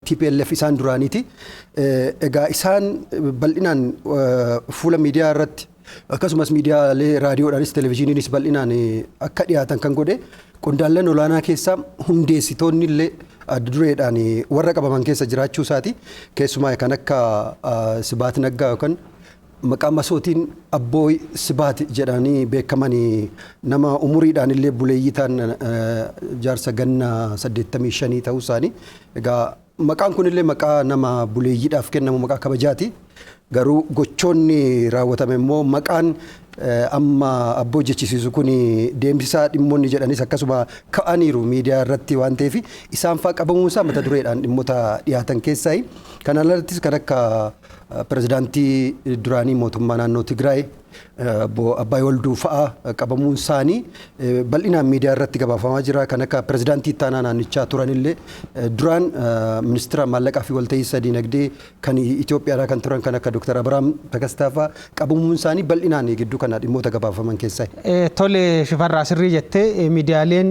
TPLF isaan duraaniiti. Egaa isaan bal'inaan fuula miidiyaa irratti akkasumas miidiyaalee raadiyoodhaanis televezyiiniinis bal'inaan akka dhiyaatan kan godhe qondaallan olaanaa keessaa hundeessitoonni illee adda dureedhaan warra qabaman keessa jiraachuu isaati. Keessumaa kan akka Sibaat Naggaa yookaan maqaa masootiin Abbooy Sibaat jedhanii beekaman nama umuriidhaan illee buleeyyii ta'an jaarsa ganna 85 ta'uu isaanii. Egaa maqaan kun illee maqaa nama buleeyyiidhaaf kennamu maqaa kabajaati. Garuu gochoonni raawwatame immoo maqaan amma abboo jechisiisu kun deemsisaa dhimmoonni jedhanis akkasuma ka'aniiru miidiyaa irratti waan ta'eef isaan fa'aa qabamuun isaa mata dureedhaan dhimmoota dhiyaatan keessaa. Kana alattis kan akka pirezidaantii duraanii mootummaa naannoo Tigraay Abbaay Walduu fa'aa qabamuun isaanii bal'inaan miidiyaa irratti gabaafamaa jira. Kan akka pirezidaantii ittaanaa naannichaa turanillee duraan ministeera maallaqaa fi walta'iinsa diinagdee kan Itoophiyaadhaa kan turan kan akka Dr. Abiraam Takastaa fa'aa qabamuun isaanii bal'inaan gidduu kana dhimmoota gabaafaman keessaa. Tole Shifarraa sirrii jettee miidiyaaleen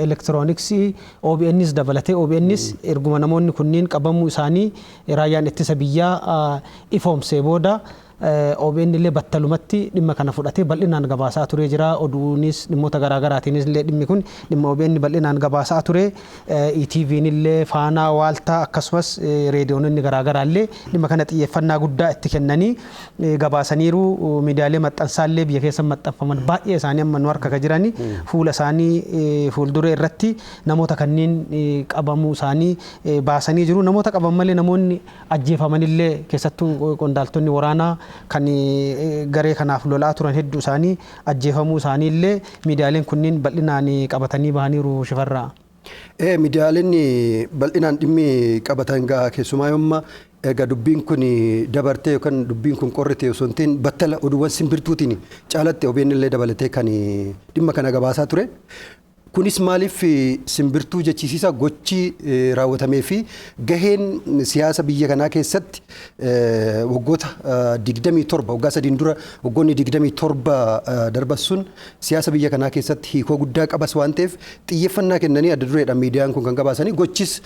elektirooniksii OBNs dabalatee OBNs erguma namoonni kunniin qabamuu isaanii raayyaan ittisa biyyaa ifoomsee booda OBN illee battalumatti dhimma kana fudhatee bal'inaan gabaasaa turee jira. Oduunis dhimmoota garaagaraatiinis illee dhimmi kun dhimma OBN bal'inaan gabaasaa ture. ETV'n illee Faanaa Waaltaa akkasumas reediyoonni garaagaraa illee dhimma kana xiyyeeffannaa guddaa itti kennanii gabaasaniiru. Miidiyaalee maxxansaa illee biyya keessa maxxanfaman baay'ee isaanii amma nu harka jiranii fuula isaanii fuulduree irratti namoota kanneen qabamuu isaanii baasanii jiru. Namoota qaban malee namoonni ajjeefaman illee keessattuu qondaaltonni waraanaa kan garee kanaaf lolaa turan hedduu isaanii ajjeefamuu isaanii illee miidiyaaleen kunniin bal'inaan qabatanii bahaniiru. Shifarraa. Miidiyaaleen bal'inaan dhimmi qabatan keessumaa yommuu egaa dubbiin kun dabartee yookaan dubbiin kun qorrite osoo hin ta'in battala oduuwwan simbirtuutiin caalatti OBN illee dabalatee kan dhimma kana gabaasaa ture. Kunis maaliif simbirtuu jechisiisa gochi raawwatamee fi gaheen siyaasa biyya kanaa keessatti waggoota 27 waggaa 3 dura waggoonni 27 darban sun siyaasa biyya kanaa keessatti hiikoo guddaa qabas waan ta'eef xiyyeeffannaa kennanii adda dureedhaan miidiyaan kun kan gabaasanii gochis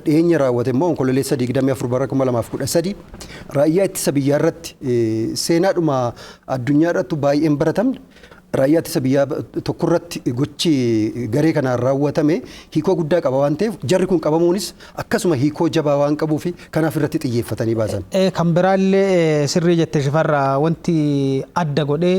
dhiyeenya raawwate immoo onkololeessa 24 bara 2013 raayyaa ittisa biyyaa irratti seenaadhuma addunyaa irratti baay'een baratamne. Raayyaa ittisa biyyaa tokko irratti gochi garee kanaan raawwatame hiikoo guddaa qaba waan ta'eef jarri kun qabamuunis akkasuma hiikoo jabaa waan qabuu fi kanaaf irratti xiyyeeffatanii baasan. Kan biraallee sirrii jettee Shifarraa wanti adda godhee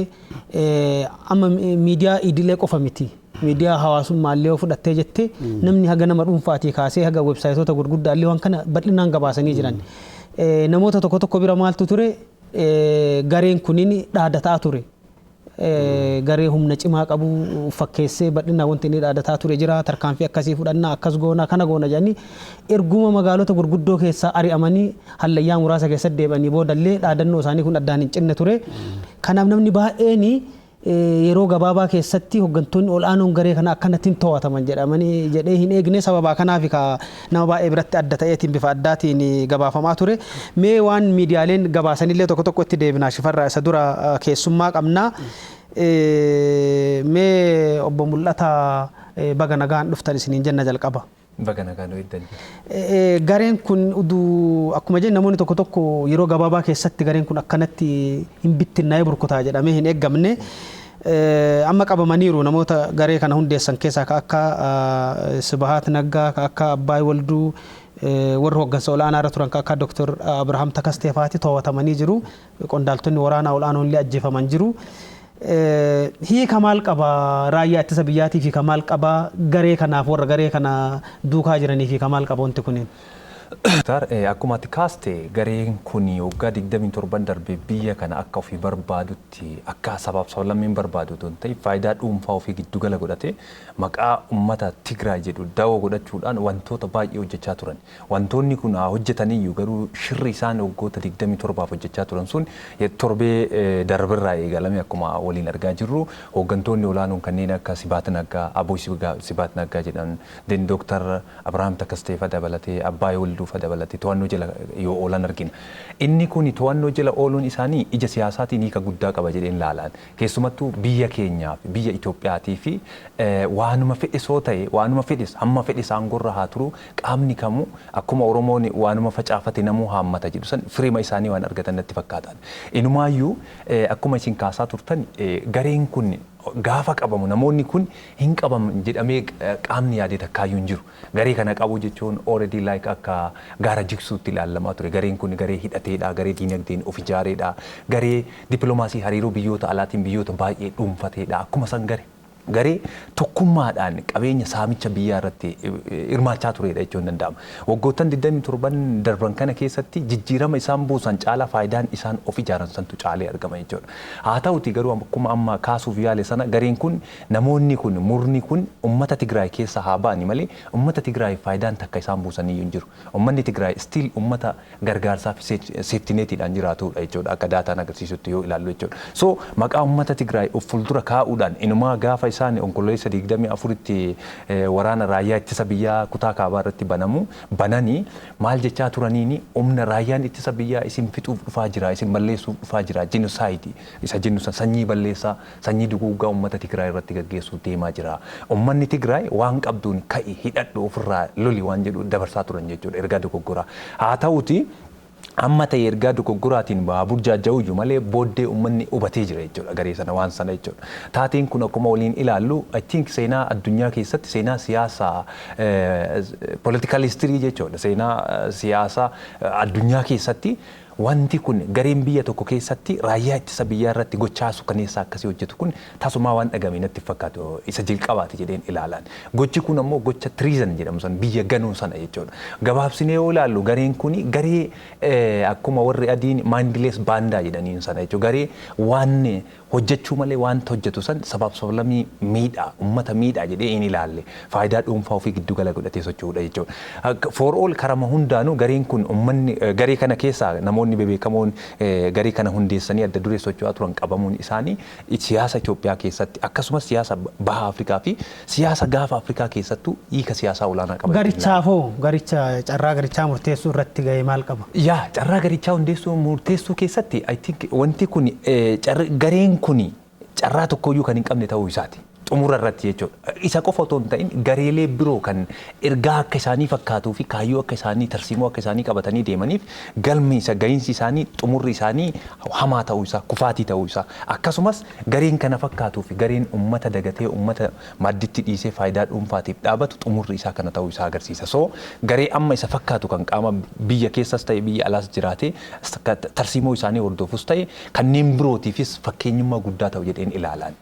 amma miidiyaa idilee qofa miti. Miidiyaa hawaasummaa illee fudhattee jettee namni haga nama dhuunfaatii kaasee haga websaayitoota gurguddaa illee waan kana bal'inaan gabaasanii jiran. Namoota tokko bira maaltu ture gareen kunniin dhaadataa ture. Garee humna cimaa qabu fakkeessee bal'inaa wanti inni dhaadataa ture jira. Tarkaanfii akkasii fudhannaa akkas goona kana goona jedhanii erguma magaalota gurguddoo keessaa ari'amanii hallayyaa muraasa keessatti deebi'anii boodallee dhaadannoo isaanii kun addaan hin cinne ture. Kanaaf namni baay'een yeroo gabaabaa keessatti hooggantoonni ol'aanoon garee kana akkanatti to'ataman jedhamanii jedhee hin eegne sababa kanaaf nama baay'ee biratti adda ta'eetiin bifa addaatiin gabaafamaa ture. Mee waan miidiyaaleen gabaasanillee tokko itti deebinaa Shifarraa isa dura keessummaa qabnaa. Mee obbo Mul'ataa baga nagaan dhuftan isiniin jenna jalqaba. Baga nagaan dhuftan. Gareen kun akkuma jenna namoonni tokko yeroo gabaabaa keessatti gareen kun akkanatti hin bittinnaa'ee burkutaa jedhamee hin eeggamne. Amma qabamaniiru namoota garee kana hundeessan keessaa akka Sibaat Naggaa akka Abbaay Walduu warra hooggansa olaanaa irra turan akka Dr. Abiraam Takastee fa'aati to'atamanii jiru. Qondaaltonni waraanaa olaanoon illee ajjeefaman jiru. Hiika maal qaba raayyaa ittisa biyyaatii fi maal qaba garee kanaaf warra garee kana duukaa jiranii fi maal qaba wanti kunin? Akkuma ati kaaste gareen kun waggaa 27 darbee biyya kana akka ofii barbaadutti akka sabaaf sablammiin barbaadu osoo hin ta'in faayidaa dhuunfaa ofii giddugala godhatee maqaa uummata Tigraay jedhu dawoo godhachuudhaan wantoota baay'ee hojjechaa turan. Wantoonni kun hojjetaniyyuu garuu shirri isaan waggoota 27 hojjechaa turan sun torbee darbirraa eegalame akkuma waliin argaa jirru hooggantoonni olaanoon kanneen akka Sibaat Naggaa, Abooy Sibaat Naggaa jedhan, Dr. Abiraam Takastee dabalatee Abbaay Walduu jilduufa dabalate to'annoo jala yoo oolan argina. Inni kun to'annoo jala ooluun isaanii ija siyaasaatiin hiika guddaa qaba jedheen laalaan. Keessumattuu biyya keenyaaf biyya Itoophiyaatii fi waanuma fedhisoo ta'e waanuma fedhis hamma fedhis aangorra haa turu qaamni kamuu akkuma Oromoon waanuma facaafate namuu haammata jedhu san firiima isaanii waan argatan natti fakkaatan. Inumaayyuu akkuma isin kaasaa turtan gareen kun gaafa qabamu namoonni kun hin qabaman jedhamee qaamni yaadee takkaayyuu hin jiru. Garee kana qabu jechuun already like akka gaara jigsuutti ilaalamaa ture. Gareen kun garee hidhateedha, garee diinagdeen of ijaareedha, garee dippiloomaasii hariiroo biyyoota alaatiin biyyoota baay'ee dhuunfateedha. Akkuma san garee tokkummaadhaan qabeenya saamicha biyyaa irratti hirmaachaa turedha jechuun danda'ama. Waggoottan 27 darban kana keessatti jijjiirama isaan buusan caalaa faayidaan isaan of ijaaran santu caalee argama jechuudha. Haa ta'uti garuu akkuma amma kaasuuf yaale sana gareen kun namoonni kun murni kun uummata Tigraay keessa haa ba'ani malee uummata Tigraay faayidaan takka isaan buusanii hin jiru. Uummanni Tigraay stiil uummata gargaarsaa fi seeftineetiidhaan jiraatudha jechuudha akka daataan agarsiisutti yoo ilaallu jechuudha. So maqaa uummata Tigraay of fuuldura kaa'uudhaan inumaa gaafa isaan onkololeessa 24tti waraana raayyaa ittisa biyyaa kutaa kaabaa irratti bananii maal jechaa turaniini humna raayyaan ittisa biyyaa isin fixuuf dhufaa jira isin balleessuuf dhufaa jira jenosaayidii isa jennu sanyii balleessaa sanyii duguuggaa uummata Tigraay irratti gaggeessuuf deemaa jira. Uummanni Tigraay waan qabduun ka'i hidhadhu ofirraa loli waan jedhu dabarsaa turan jechuudha ergaa dogoggoraa. Haa ta'uti amma ta'e ergaa dogoggoraatiin baabur jaaja'uyyuu malee booddee uummanni hubatee jira jechuudha garee sana waan sana jechuudha. Taateen kun akkuma waliin ilaallu I think seenaa addunyaa keessatti seenaa siyaasaa political history jechuudha seenaa siyaasaa addunyaa keessatti wanti kun gareen biyya tokko keessatti raayyaa ittisa biyyaa irratti gochaa suukaneessaa akkasii hojjetu kun tasumaa waan dhagame natti fakkaatu isa jalqabaati jedheen ilaalan. Gochi kun ammoo gocha treason jedhamu san biyya ganuu sana jechuudha. Gabaabsinee yoo ilaallu gareen kun garee akkuma warri adiin mindless baandaa jedhaniin sana jechuudha. Garee waan hojjechuu malee wanta hojjetu san sabaaf sablammii miidhaa uummata miidhaa jedhee hin ilaalle faayidaa dhuunfaa ofii giddu gala godhatee socho'uudha jechuudha. For all karama hundaanuu gareen kun uummanni garee kana keessaa namoonni beekamoon garee kana hundeessanii adda duree socho'aa turan qabamuun isaanii siyaasa Itoophiyaa keessatti akkasumas siyaasa baha Afrikaa fi siyaasa gaafa Afrikaa keessattuu hiika siyaasaa olaanaa qaba. Garichaafoo carraa garichaa murteessuu irratti gahee maal qaba? Yaa carraa garichaa hundeessuu murteessuu keessatti I think wanti kun gareen kun carraa tokkoyyuu kan hin qabne ta'uu isaati. Xumura irratti jechuudha. Isa qofa otoo hin ta'in gareelee biroo kan ergaa akka isaanii fakkaatuu fi kaayyoo akka isaanii tarsiimoo akka isaanii qabatanii deemaniif galmi isa gahinsi isaanii xumurri isaanii hamaa ta'uu isaa kufaatii ta'uu isaa akkasumas gareen kana fakkaatuu fi gareen uummata dagatee uummata madditti dhiisee faayidaa dhuunfaatiif dhaabatu xumurri isaa kana ta'uu isaa agarsiisa. So garee amma isa fakkaatu kan qaama biyya keessas ta'e biyya alaas jiraate tarsiimoo isaanii hordofus ta'e kanneen birootiifis fakkeenyummaa guddaa ta'u jedheen ilaalan.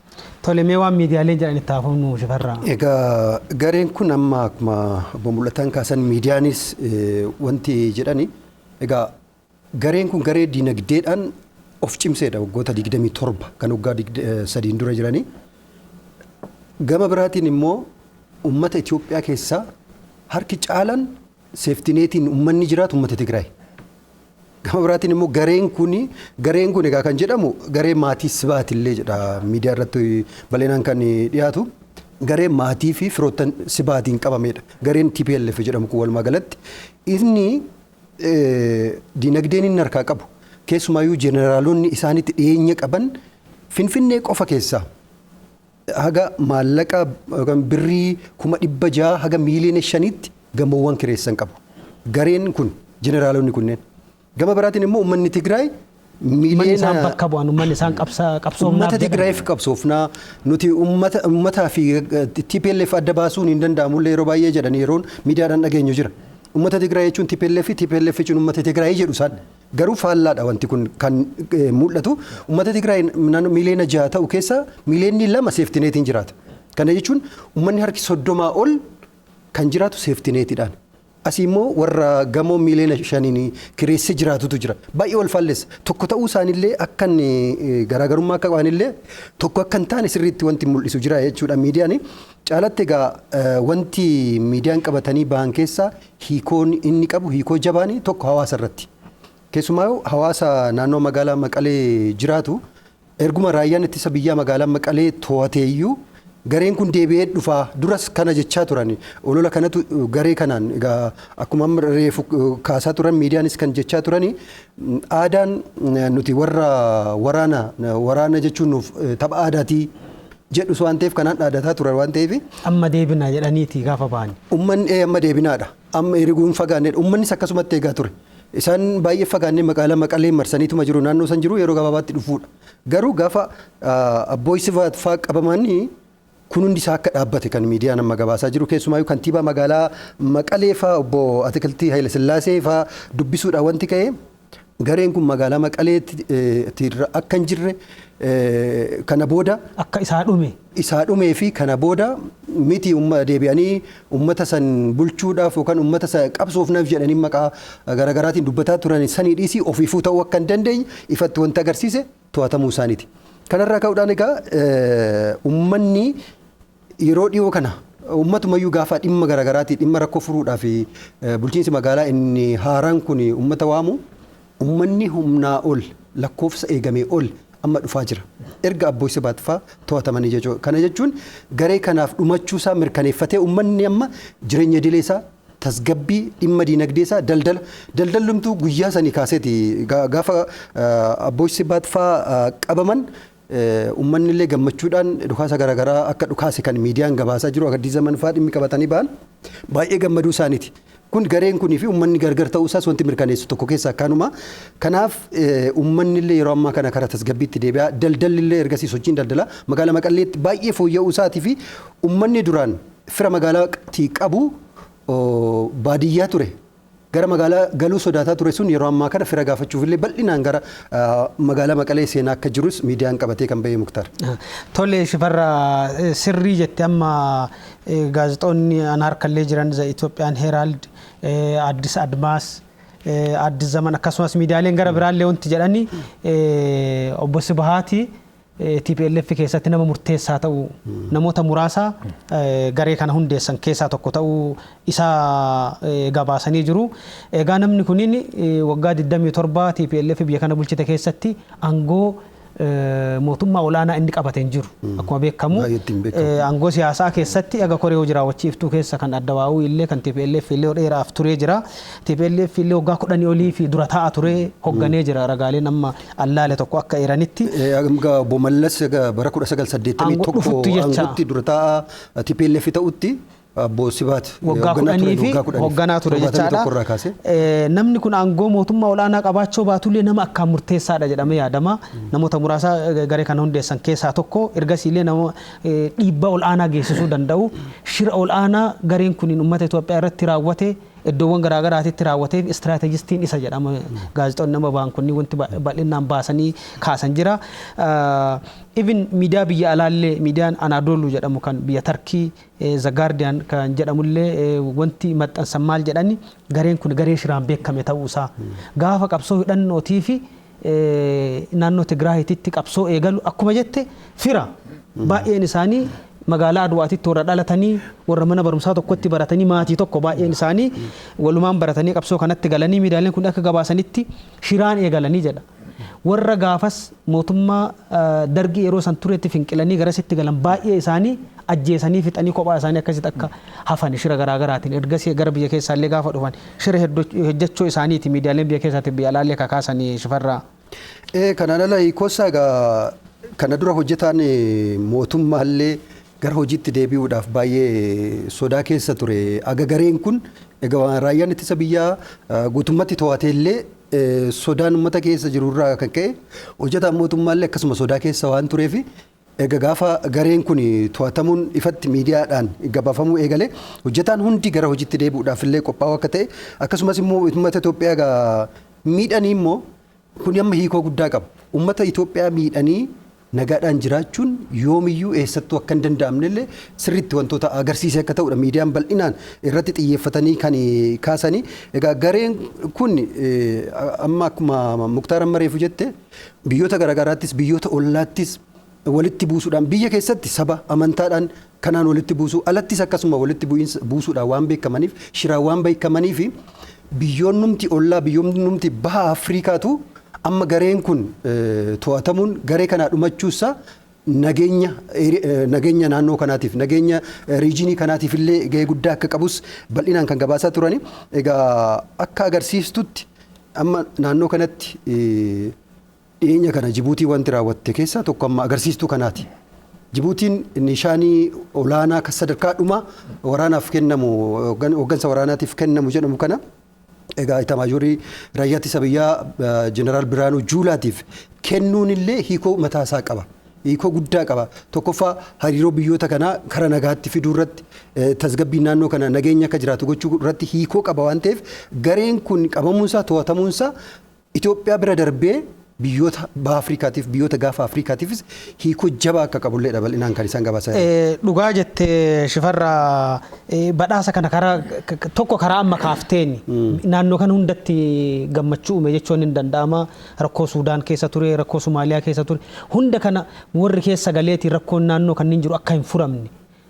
Tolemee waan miidiyaaleen jedhan itti hafuun Shifarraa. Egaa gareen kun amma akkuma obbo Mul'ataan kaasan miidiyaanis wanti jedhani egaa gareen kun garee diinagdeedhaan of cimseedha waggoota 27 kan waggaa 3 dura jiranii. Gama biraatiin immoo uummata Itoophiyaa keessaa harki caalan seeftineetiin uummanni jiraatu uummata Tigraay. Gama biraatiin immoo gareen kun egaa kan jedhamu garee maatii Sibaatillee jedha miidiyaa irratti bal'inaan kan dhiyaatu garee maatii fi firoottan Sibaatiin qabamedha. Gareen TPLF jedhamu kun walumaa galatti inni diinagdeen inni harkaa qabu keessumaayyuu jeneraalonni isaanitti dhiyeenya qaban Finfinnee qofa keessaa haga maallaqa birrii 600,000 haga miiliyoona 5tti gamoowwan kireessan qabu. Gareen kun jeneraalonni kunneen. Gama biraatiin immoo uummanni Tigraay miliyoona isaan bakka bu'an uummanni isaan qabsoofnaaf uummata Tigraayiif qabsoofnaa nuti uummataa fi TPLF adda baasuun hin danda'amu yeroo baay'ee jedhanii yeroon miidiyaadhaan dhageenyu jira. Uummata Tigraay jechuun TPLF jechuun uummata Tigraay jedhu isaan garuu faallaadha wanti kun kan mul'atu uummata Tigraay miliyoona 6 ta'u keessa miliyoonni 2 seeftineetiin jiraata. Kana jechuun uummanni harki 30 ol kan jiraatu seeftineetiidhaan. Asii immoo warra gamoo miliyoona 5 kireessee jiraatutu jira. Baay'ee wal faallessa. Tokko ta'uu isaanillee akkan garaagarummaa akka qabanillee tokko akka hin taane sirriitti wanti mul'isu jira jechuudha miidiyaan. Caalatti egaa wanti miidiyaan qabatanii bahan keessaa hiikoon inni qabu hiikoo jabaan tokko hawaasa irratti. Keessumaa hawaasa naannoo magaalaa Maqalee jiraatu erguma raayyaan ittisa biyyaa magaalaa Maqalee to'ateeyyuu gareen kun deebi'ee dhufaa duras kana jechaa turan olola kanatu garee kanaan egaa akkuma reefu kaasaa turan miidiyaanis kan jechaa turani aadaan nuti warra waraana jechuun nuuf tapha aadaatii jedhus waan ta'eef kanaan dhaadataa turan waan ta'eef amma deebinaa jedhaniiti gaafa ba'an. Uummanni amma deebinaadha. Amma hiriguun fagaanneedha. Uummannis akkasumatti eegaa ture. Isaan baay'ee fagaannee magaalaa Maqalee marsaniituma jiru naannoo san jiru yeroo gabaabaatti dhufuudha. Garuu gaafa Abboy Sifaat fa'aa qabamanii kun hundi isaa akka dhaabbate kan miidiyaan amma gabaasaa jiru keessumaayyuu kantiibaa magaalaa Maqalee fa'aa obbo Atikiltii Haayile Sillaasee fa'aa dubbisuudhaan wanti ka'e gareen kun magaalaa Maqaleetti akka hin jirre kana booda akka isaa dhumee fi kana booda miti deebi'anii uummata san bulchuudhaaf yookaan uummata san qabsoofnaaf jedhanii maqaa garaagaraatiin dubbataa turan sanii dhiisii ofiifuu ta'uu akka hin dandeenye ifatti wanti agarsiise to'atamuu isaaniiti. Kanarraa ka'uudhaan egaa uummanni yeroo dhiyoo kana ummatumayyuu gaafa dhimma garaagaraatiin dhimma rakkoo furuudhaaf bulchiinsi magaalaa inni haaraan kun uummata waamu uummanni humnaa ol lakkoofsa eegamee ol amma dhufaa jira. Erga Abboy Sifaat fa'aa to'atamanii jechuudha. Kana jechuun garee kanaaf dhumachuusaa mirkaneeffatee uummanni amma jireenya idilee isaa tasgabbii dhimma diinagdee isaa daldalumtuu guyyaa sanii kaaseeti gaafa Abboy Sifaat fa'aa qabaman uummanni illee gammachuudhaan dhukaasa garaagaraa akka dhukaase kan miidiyaan gabaasaa jiru Addis Zaman fa'aa dhimmi qabatanii ba'an baay'ee gammaduu isaaniiti. Kun gareen kunii fi uummanni gargar ta'uu isaas wanti mirkaneessu tokko keessaa akkanuma. Kanaaf uummanni illee yeroo ammaa kana karaa tasgabbiitti deebi'aa daldalli illee ergasii sochiin daldalaa magaalaa Maqaleetti baay'ee fooyya'uu isaatii fi uummanni duraan fira magaalaatti qabu baadiyyaa ture. Gara magaalaa galuu sodaataa ture sun yeroo ammaa kana fira gaafachuuf illee bal'inaan gara magaalaa Maqalee seenaa akka jirus miidiyaan qabatee kan ba'e Muktaar. Tole Shifarraa sirrii jette amma gaazexoonni an harkallee jiran Itoophiyaan Heeraald, Addis Admaas, Addis Zaman akkasumas miidiyaaleen gara biraallee wanti jedhani obbo Sibahaati TPLF keessatti nama murteessaa ta'uu namoota muraasa garee kana hundeessan keessaa tokko ta'uu isaa gabaasanii jiru. Egaa namni kunin waggaa 27 TPLF biyya kana bulchite keessatti aangoo mootummaa olaanaa inni qabateen jiru. Akkuma beekamu aangoo siyaasaa keessatti aga koree hojii raawwachiiftuu keessa kan adda baa'uu illee kan TPLF illee dheeraaf turee jira. TPLF illee waggaa 10 olii fi dura taa'aa ture hoogganee jira ragaaleen amma allaale tokko akka eeranitti. Obbo Mallas bara 1981 aangootti dura taa'aa TPLF ta'utti Abboy Sifaat waggaa 10 fi hoogganaa ture jechaadha. Namni kun aangoo mootummaa olaanaa qabaachuu baatullee nama akkaan murteessaadha jedhamee yaadama. Namoota muraasa garee kana hundeessan keessaa tokko ergasiillee nama dhiibbaa olaanaa geessisuu danda'u. Shira olaanaa gareen kun uummata Itoophiyaa irratti raawwate iddoowwan garaagaraatti raawwateef istiraatejistiin isa jedhama. Gaazexoonni nama ba'an kunni wanti bal'inaan baasanii kaasan jira. Even miidiyaa biyya alaallee miidiyaan Anadolu jedhamu kan biyya Tarkii The Guardian kan jedhamullee wanti maxxansan maal jedhani gareen kun garee shiraan beekame ta'uusaa gaafa qabsoo hidhannootii fi naannoo Tigraayitti qabsoo eegalu akkuma jette fira baay'een isaanii magaalaa Aduwaatitti warra dhalatanii warra mana barumsaa tokkotti baratanii maatii tokko baay'een isaanii walumaan baratanii qabsoo kanatti galanii miidiyaaleen kun akka gabaasanitti shiraan eegalanii jedha. Warra gaafas mootummaa dargii yeroo san turetti finqilanii garasitti galan baay'ee isaanii ajjeesanii fixanii kophaa isaanii akkasitti akka hafan shira garaagaraatiin ergasii gara biyya keessaallee gaafa dhufan shira hojjechuu isaaniiti miidiyaaleen biyya keessaatti biyya alaallee kakaasanii Shifarraa. Kanaan ala hiikoosaa egaa kana dura hojjetaan mootummaallee gara hojiitti deebi'uudhaaf baay'ee sodaa keessa ture. Aga gareen kun egaa raayyaan ittisa biyyaa guutummaatti to'atee illee sodaan uummata keessa jirurraa kan ka'e hojjetaan mootummaallee akkasuma sodaa keessa waan tureef egaa gaafa gareen kun to'atamuun ifatti miidiyaadhaan gabaafamuu eegale hojjetaan hundi gara hojiitti deebi'uudhaaf illee qophaa'u akka ta'e akkasumas immoo uummata Itoophiyaa egaa miidhanii immoo kun amma hiikoo guddaa qaba. Uummata Itoophiyaa miidhanii nagaadhaan jiraachuun yoomiyyuu eessattuu akka hin danda'amnellee sirriitti wantoota agarsiisee akka ta'udha. Miidiyaan bal'inaan irratti xiyyeeffatanii kan kaasanii. Egaa gareen kun amma akkuma Muktaar amma reefu jette biyyoota garaagaraattis biyyoota ollaattis walitti buusuudhaan biyya keessatti saba amantaadhaan kanaan walitti buusuu alattis akkasuma walitti buusuudhaan waan beekamaniif shiraan waan beekamaniif biyyoonnumti ollaa biyyoonnumti baha Afriikaatu amma gareen kun to'atamuun garee kanaa dhumachuusaa nageenya naannoo kanaatiif nageenya riijinii kanaatiif illee gahee guddaa akka qabus bal'inaan kan gabaasaa turani. Egaa akka agarsiistutti amma naannoo kanatti dhiyeenya kana Jibuutii wanti raawwatte keessaa tokko amma agarsiistuu kanaati. Jibuutiin nishaanii olaanaa kan sadarkaa dhumaa waraanaaf kennamu hooggansa waraanaatiif kennamu jedhamu kana egaa itamaajorii raayyaa ittisa biyyaa Jeneraal Biraanuu Juulaatiif kennuun illee hiikoo mataasaa qaba. Hiikoo guddaa qaba. Tokkoffaa hariiroo biyyoota kanaa karaa nagaatti fiduu irratti tasgabbii naannoo kana nageenya akka jiraatu gochuu irratti hiikoo qaba waan ta'eef gareen kun qabamuunsaa to'atamuunsaa Itoophiyaa bira darbee biyyoota baha Afrikaatiif biyyoota gaafa Afrikaatiifis hiikoo jabaa akka qabulleedha bal'inaan kan isaan gabaasaa. Dhugaa jettee Shifarraa badhaasa kana tokko karaa amma kaafteen naannoo kana hundatti gammachuu uume jechuun hin danda'ama. Rakkoo Suudaan keessa ture, rakkoo Somaaliyaa keessa ture, hunda kana warri keessa galeetiin rakkoon naannoo kanneen jiru akka hin furamne.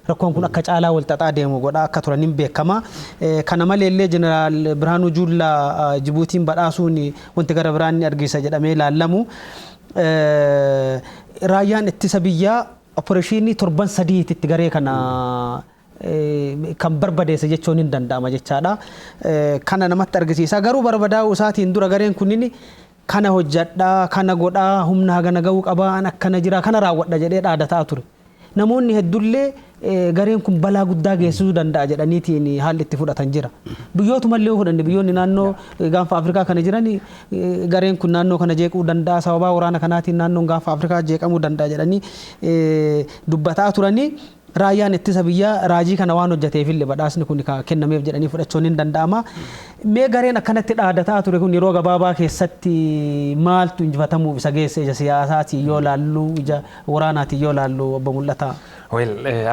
Rakkoon kun akka caalaa wal xaxaa deemu godhaa akka turaniin beekama. Kana malee illee Jeneraal Biraanuu Juullaa Jibuutiin badhaasuun wanti gara biraan ni argisa jedhamee ilaallamu. Raayyaan ittisa biyyaa opereeshinii 7 itti garee kana kan barbadeesse jechuun hin danda'ama jechaadha. Kana namatti argisiisa. Garuu barbadaa'uu isaatiin dura gareen kunniin kana hojjadhaa, kana godhaa, humna hagana gahuu qabaa, akkana jira, kana raawwadha jedhee dhaadataa ture. Namoonni hedduullee gareen kun balaa guddaa geessisuu danda'a jedhaniitiin haalli itti fudhatan jira. Biyyootumallee fudhanne biyyoonni naannoo gaanfa Afrikaa kana jiran gareen kun naannoo kana jeequu danda'a sababa waraana kanaatiin naannoon gaanfa Afrikaa jeeqamuu danda'a jedhanii dubbataa turanii. Raayyaan ittisa biyyaa raajii kana waan hojjateefillee badhaasni kun kennameef jedhanii fudhachuun hin danda'ama. Mee gareen akkanatti dhaadataa ture kun yeroo gabaabaa keessatti maaltu injifatamuuf isa geesse ija siyaasaatii yoo laallu ija waraanaatii yoo laallu obbo Mul'ataa?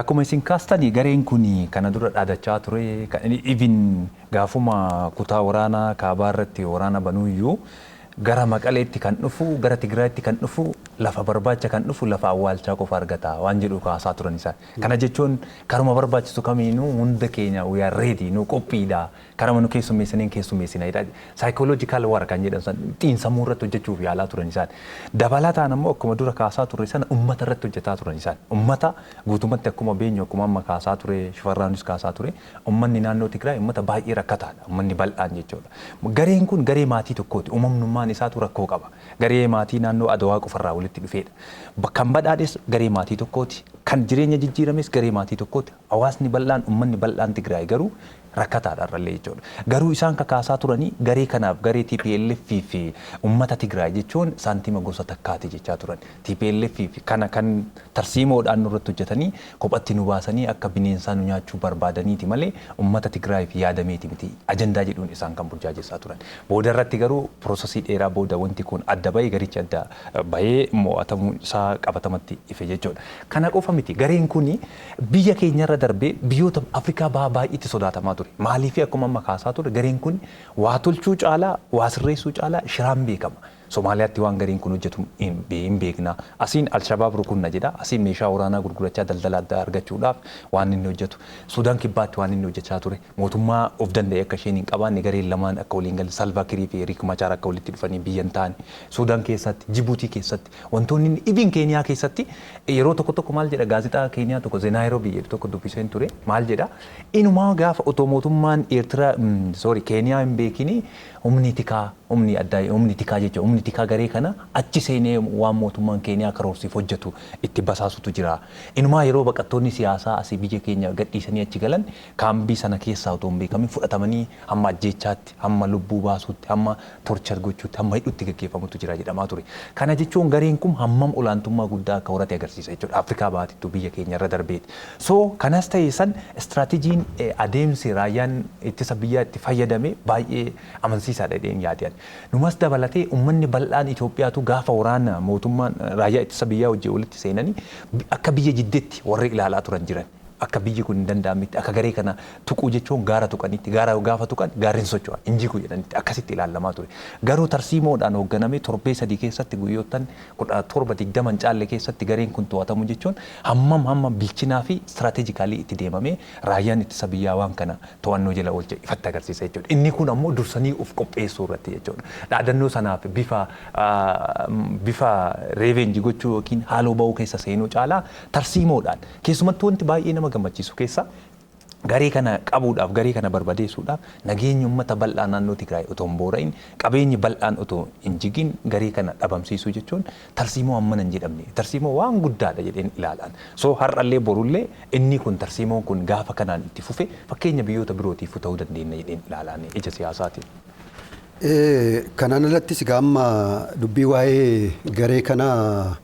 Akkuma isin kaastanii gareen kun kana dura dhaadachaa ture even gaafuma kutaa waraanaa kaabaa irratti waraana banuuyyuu gara Maqaleetti kan dhufu gara Tigraayitti kan dhufu lafa barbaacha kan dhufu lafa awwaalchaa qofa argata waan jedhu kaasaa turan isaan. Kana jechuun karuma barbaachisu kamiinuu hunda keenya we are ready nu qophiidha. Karama nu keessummeessinidha. Psychological war kan jedhan san xiinsammuu irratti hojjechuuf yaalaa turan isaan. Dabalataan ammoo akkuma dura kaasaa turre sana ummata irratti hojjetaa turan isaan. Ummata guutumatti akkuma beenyu akkuma amma kaasaa ture Shifarraanis kaasaa ture ummanni naannoo Tigraay ummata baay'ee rakkataadha. Ummanni bal'aan jechuudha. Gareen kun garee maatii tokkooti. Uumamnummaan isaatu rakkoo qaba. Garee maatii naannoo Adawaa qofarraa walitti dhufeedha. Kan badhaadhes garee maatii tokkooti. Kan jireenya jijjiirames garee maatii tokkooti. Hawaasni bal'aan ummanni bal'aan Tigraay garuu rakkataadha irrallee jechuudha. Garuu isaan kakaasaa turanii garee kanaaf garee TPLF fi ummata Tigraay jechuun saantima gosa takkaati jechaa turan. TPLF fi kana kan tarsiimoodhaan nurratti hojjetanii kophatti nu baasanii akka bineensaa nu nyaachuu barbaadaniiti malee ummata Tigraay fi yaadameeti miti ajandaa jedhuun isaan kan burjaajessaa turan. Booda irratti garuu piroosesii dheeraa booda wanti kun adda bahee garichi adda bahee mo'atamuu isaa qabatamatti ife jechuudha. Kana qofa miti gareen kun biyya keenyarra darbee biyyoota Afrikaa baay'eetti sodaatamaa ture. Maaliif akkuma amma kaasaa ture gareen kun waa tolchuu caalaa waa sirreessuu caalaa shiraan beekama. Somaaliyaatti waan gareen kun hojjetu hin beekna. Asiin Alshabaab rukunna jedha. Asiin meeshaa waraanaa gurgurachaa daldala addaa argachuudhaaf waan inni hojjetu. Suudaan kibbaatti waan inni hojjechaa ture. Mootummaa of danda'e akka isheen hin qabaanne gareen lamaan akka waliin galan Salva Kiir fi Riek Machaar akka walitti dhufanii biyyan ta'an. Suudaan keessatti, Jibuutii keessatti, wantoonni ibin Keeniyaa keessatti yeroo tokko maal jedha gaazexaa Keeniyaa tokko Naayiroobii jedhu tokko dubbiseen ture. Maal jedha? Inumaa gaafa otoo mootummaan Eertiraa Keeniyaa hin beekini humni tikaa jechuudha. Humni tikaa garee kana achi seenee waan mootummaan Keeniyaa karoorsiif hojjetu itti basaasutu jira. Inumaa yeroo baqattoonni siyaasaa asii biyya keenya gadhiisanii achi galan kaambii sana keessaa otoo hin beekamin fudhatamanii hamma ajjeechaatti, hamma lubbuu baasuutti, hamma torchar gochuutti, hamma hidhuutti gaggeeffamutu jira jedhamaa ture. Kana jechuun gareen kun hammam olaantummaa guddaa akka horate agarsiisa jechuudha. Afrikaa baatittuu biyya keenya irra darbeeti. So kanas ta'e san istiraatejiin adeemsi raayyaan ittisa biyyaa itti fayyadame baay'ee amansiisaadha jedheen yaadaan. Numas dabalatee uummanni bal'aan Itoophiyaatu gaafa waraana mootummaan raayyaa ittisa biyyaa wajjin walitti seenanii akka biyya jiddeetti warri ilaalaa turan jiran. akka biyyi kun hin danda'amitti akka garee kana tuquu jechuun gaara tuqanitti gaara gaafa tuqan gaarreen socho'a injiguu jedhanitti akkasitti ilaalamaa ture. Garuu tarsiimoodhaan hoogganamee torbee sadii keessatti guyyoottan 17-20 caalle keessatti gareen kun to'atamu jechuun hammam bilchinaa fi istiraatejikaalii itti deemamee raayyaan ittisa biyyaa waan kana to'annoo jala oolche ifatti agarsiisa jechuudha. Inni kun ammoo dursanii of qopheessuu irratti jechuudha. Dhaadannoo sanaaf bifa reeveenji gochuu yookiin haaloo ba'uu keessa seenuu caalaa tarsiimoodhaan keessumattuu wanti baay'ee nama gammachiisu keessa garee kana qabuudhaaf garee kana barbadeessuudhaaf nageenyi uummata bal'aa naannoo Tigraay otoo hin boora'in qabeenyi bal'aan otoo hin jigin garee kana dhabamsiisuu jechuun tarsiimoo hammana hin jedhamne tarsiimoo waan guddaadha jedheen ilaalaan. So har'allee borullee inni kun tarsiimoon kun gaafa kanaan itti fufe fakkeenya biyyoota birootiif ta'uu dandeenya jedheen ilaalaan ija siyaasaatiin. Kanaan alattis gaamma dubbii waa'ee garee kanaa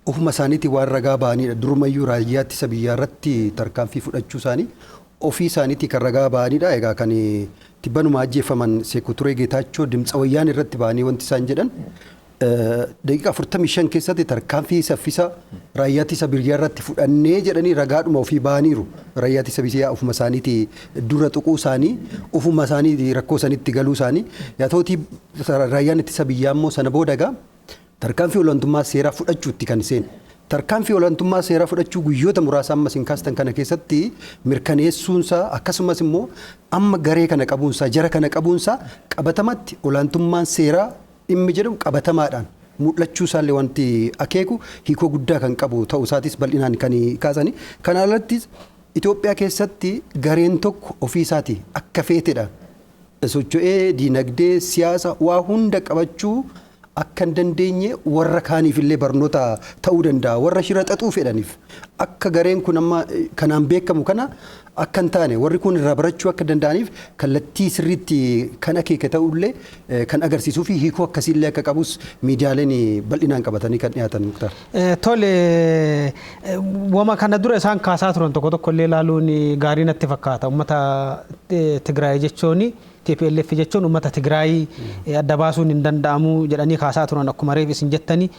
ofuma isaaniitiin waan ragaa ba'anidha. Durumayyuu raayyaa ittisa biyyaa irratti tarkaanfii fudhachuu isaanii ofii isaaniitii kan ragaa ba'anidha. Egaa kan tibbanuma ajjeefaman Seekuu Turee Geetaachoo Dimtsa Wayyaanee irratti ba'anii wanti isaan jedhan daqiiqa 45 keessatti tarkaanfii saffisa raayyaa ittisa biyyaa irratti fudhannee jedhanii ragaadhuma ofii ba'aniiru. Raayyaa ittisa biyyaa ofuma isaaniitii dura tuquu isaanii ofuma isaaniitii rakkoo sanitti galuu isaanii yaa ta'utii raayyaan ittisa biyyaa immoo sana booda egaa tarkaanfii olaantummaa seeraa fudhachuutti kan seenu. Tarkaanfii olaantummaa seeraa fudhachuu guyyoota muraasa amma isin kaastan kana keessatti mirkaneessuunsaa akkasumas immoo amma garee kana qabuunsaa jara kana qabuunsaa qabatamatti olaantummaan seeraa dhimmi jedhamu qabatamaadhaan mul'achuu isaallee wanti akeeku hiikoo guddaa kan qabu ta'uu isaatis bal'inaan kan kaasani. Kana alattis Itoophiyaa keessatti gareen tokko ofii isaatii akka feetedhaan socho'ee diinagdee siyaasa waa hunda qabachuu akka hin dandeenye warra kaaniif illee barnoota ta'uu danda'a. Warra shira xaxuu fedhaniif akka gareen kun amma kanaan beekamu kana akka hin taane warri kun irraa barachuu akka danda'aniif kallattii sirriitti kan akeeke ta'ullee kan agarsiisuu fi hiikoo akkasiillee akka qabus miidiyaaleen bal'inaan qabatanii kan dhiyaatan Muktaar. Tole wama kana dura isaan kaasaa turan tokko tokko illee ilaaluun gaarii natti fakkaata. Uummata Tigraay jechuun TPLF jechuun uummata Tigraay adda baasuun hin danda'amu jedhanii kaasaa turan akkuma reef isin jettanii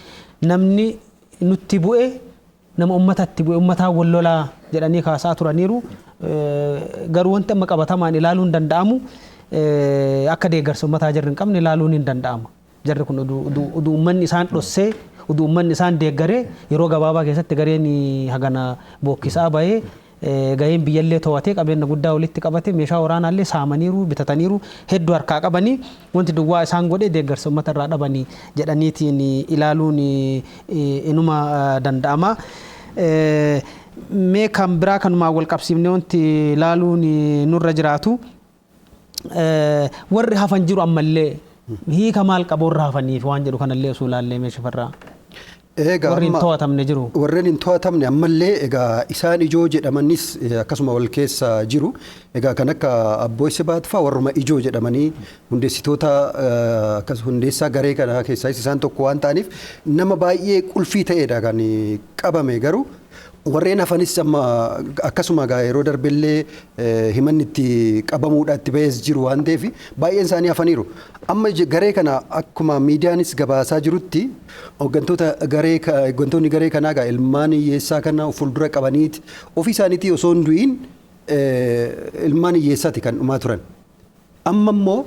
namni nutti bu'e nama uummatatti bu'e uummataan wal lolaa jedhanii kaasaa turaniiru. Garuu wanti amma qabatamaan ilaaluun hin danda'amu akka deeggarsa uummataa jarri hin qabne ilaaluun hin danda'amu. Jarri kun uduu uummanni isaan dhossee uduu uummanni isaan deeggaree yeroo gabaabaa keessatti gareen hagana bookkisaa bahee gaheen biyyallee to'atee qabeenya guddaa walitti qabate meeshaa waraanaallee saamaniiru bitataniiru hedduu harkaa qabanii wanti duwwaa isaan godhe deeggarsa uummata irraa dhabanii jedhaniitiin ilaaluun inuma danda'ama. Mee kan biraa kanumaan wal qabsiifne wanti ilaaluun nurra jiraatu warri hafan jiru ammallee hiika maal qabu warra hafaniif waan jedhu kanallee osoo ilaallee meeshaa farraa. Warri hin to'atamne jiru. Warreen hin to'atamne ammallee egaa isaan ijoo jedhamanis akkasuma wal keessa jiru. Egaa kan akka Abbooy Sibaat fa'aa warruma ijoo jedhamanii hundeessitoota akkas hundeessaa garee kana keessaa isaan tokko waan ta'aniif nama baay'ee qulfii ta'edha kan qabame garuu warreen hafanis amma akkasuma yeroo darbellee himanni itti qabamuudha itti ba'ees jiru waan ta'eef baay'een isaanii hafaniiru. Amma garee kana akkuma miidiyaanis gabaasaa jirutti hooggantoonni garee kanaa egaa ilmaan hiyyeessaa kana fuuldura qabaniiti ofii isaaniitii osoo hin du'iin ilmaan hiyyeessaati kan dhumaa turan. Amma immoo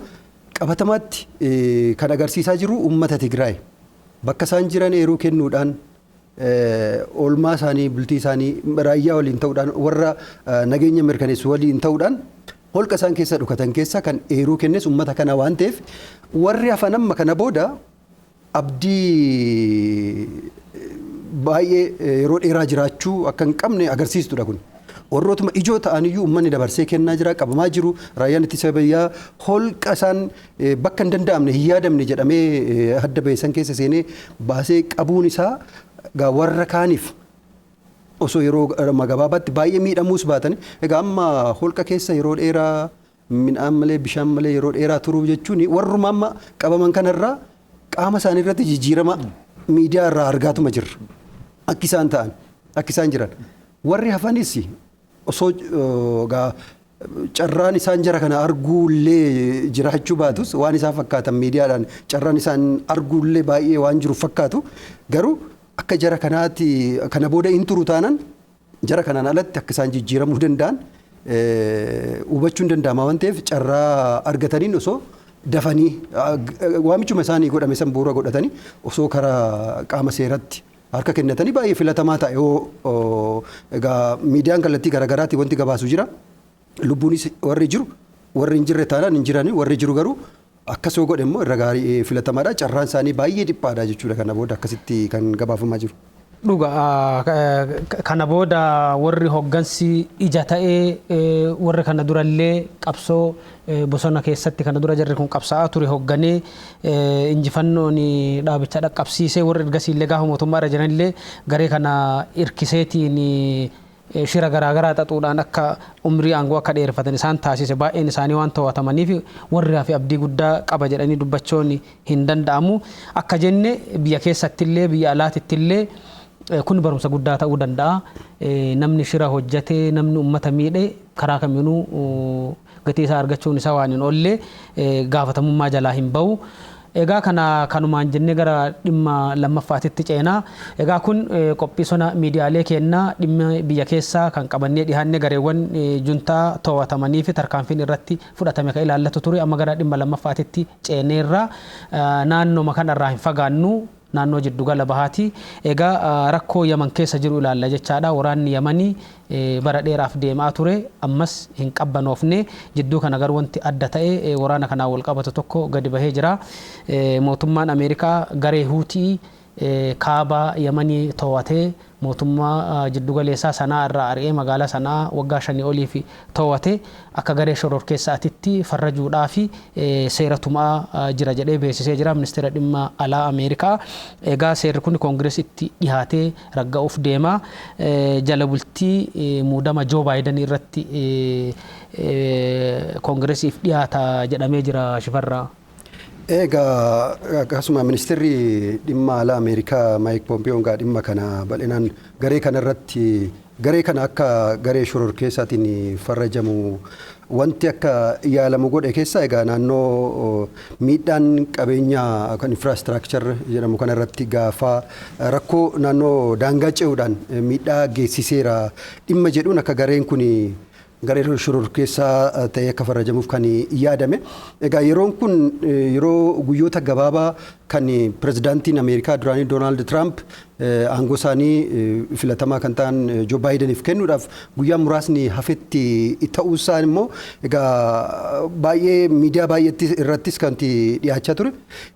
qabatamaatti kan agarsiisaa jiru uummata Tigraay bakka isaan jiran eeruu kennuudhaan oolmaa isaanii bultii isaanii raayyaa waliin ta'uudhaan warra nageenya mirkaneessu waliin ta'uudhaan holqa isaan keessa dhukatan keessa kan eeruu kennes uummata kana waan ta'eef warri hafan amma kana booda abdii baay'ee yeroo dheeraa jiraachuu akka hin qabne agarsiistudha kun. Warrootuma ijoo ta'aniyyuu uummanni dabarsee kennaa jira qabamaa jiru raayyaan ittisa biyyaa holqa isaan bakka hin danda'amne hin yaadamne jedhamee adda baheessan keessa seenee baasee qabuun isaa warra kaaniif osoo yeroo gabaabaatti baay'ee miidhamuus baatan egaa amma holqa keessa yeroo dheeraa midhaan malee bishaan malee yeroo dheeraa turuu jechuun warruma amma qabaman kanarraa qaama isaanii irratti jijjiirama miidiyaa irraa argaatuma jirra akka isaan ta'an akka isaan jiran warri hafanis osoo carraan isaan jara kana arguullee jiraachuu baatus waan isaan fakkaatan miidiyaadhaan carraan isaan arguullee baay'ee waan jiru fakkaatu garuu akka jara kanaatti kana booda hin turu taanaan jara kanaan alatti akka isaan jijjiiramuu danda'an hubachuun danda'ama waan ta'eef carraa argataniin osoo dafanii waamichuma isaanii godhame san bu'uura godhatanii osoo karaa qaama seeratti harka kennatanii baay'ee filatamaa ta'e yoo egaa miidiyaan kallattii garaagaraatiin wanti gabaasu jira lubbuunis warri jiru warri hin jirre taanaan hin jirani warri jiru garuu akkas yoo godhe immoo irra gaarii filatamaadha carraan isaanii baay'ee dhiphaadha jechuudha kana booda akkasitti kan gabaafamaa jiru. Dhuga kana booda warri hoggansi ija ta'ee warri kana durallee qabsoo bosona keessatti kana dura jarri kun qabsaa'aa ture hogganee injifannoon dhaabicha dhaqqabsiisee warri ergasiillee gaafa mootummaa irra jiranillee garee kana irkiseetiin shira garaagaraa xaxuudhaan akka umrii aangoo akka dheereffatan isaan taasise baay'een isaanii waan to'atamaniif warri hafi abdii guddaa qaba jedhanii dubbachuun hin danda'amu akka jenne biyya keessattillee biyya alaatittillee kun barumsa guddaa ta'uu danda'a. Namni shira hojjate namni ummata miidhe karaa kamiinuu gatii isaa argachuun isaa waan hin oolle gaafatamummaa jalaa hin bahu. Egaa kanumaan jennee gara dhimma lammaffaatitti ceenaa. Egaa kun qophii sona miidiyaalee kennaa dhimma biyya keessaa kan qabannee dhihaanne gareewwan juntaa to'atamanii fi tarkaanfiin irratti fudhatame kan ilaallatu ture. Amma gara dhimma lammaffaatitti ceeneerra naannoo kanarraa hin fagaannu. Naannoo jiddugala bahaati. Egaa rakkoo Yaman keessa jiru ilaalla jechaadha. Waraanni Yamanii bara dheeraaf deemaa ture. Ammas hin qabbanoofne. Jidduu kana garuu wanti adda ta'e waraana kanaan wal qabatu tokko gadi bahee jira. Mootummaan Ameerikaa garee Huutii kaaba Yamanii to'atee mootummaa jiddugaleessaa sanaa irraa ari'ee magaalaa sanaa waggaa 5 oliif to'ate akka garee shororkeessaatitti farrajuudhaa fi seera tumaa jira jedhee beeksisee jira ministeera dhimma alaa Ameerikaa. Egaa seerri kun koongireesitti dhihaatee ragga'uuf deema. Jala bultii muudama Joo Baayiden irratti koongireesiif dhihaata jedhamee jira Shifarraa. Egaa akkasuma ministeerri dhimma alaa Ameerikaa Maayik Poompiyoon gaa dhimma kana bal'inaan garee kana akka garee shororkeessaatiin farrajamu wanti akka yaalamu godhe keessa egaa naannoo miidhaan qabeenyaa kan infraastiraakchar jedhamu kana irratti gaafa rakkoo naannoo daangaa ce'uudhaan miidhaa geessiseera dhimma jedhuun akka gareen kun garee shororkeessaa ta'ee akka farrajamuuf kan yaadame. Egaa yeroon kun yeroo guyyoota gabaabaa kan pirezidaantiin Ameerikaa duraanii Doonaald Tiraamp aangoo isaanii filatamaa kan ta'an Joo Baayideniif kennuudhaaf guyyaa muraasni hafetti ta'uu isaa immoo egaa baay'ee miidiyaa baay'eetti irrattis kan dhiyaachaa ture.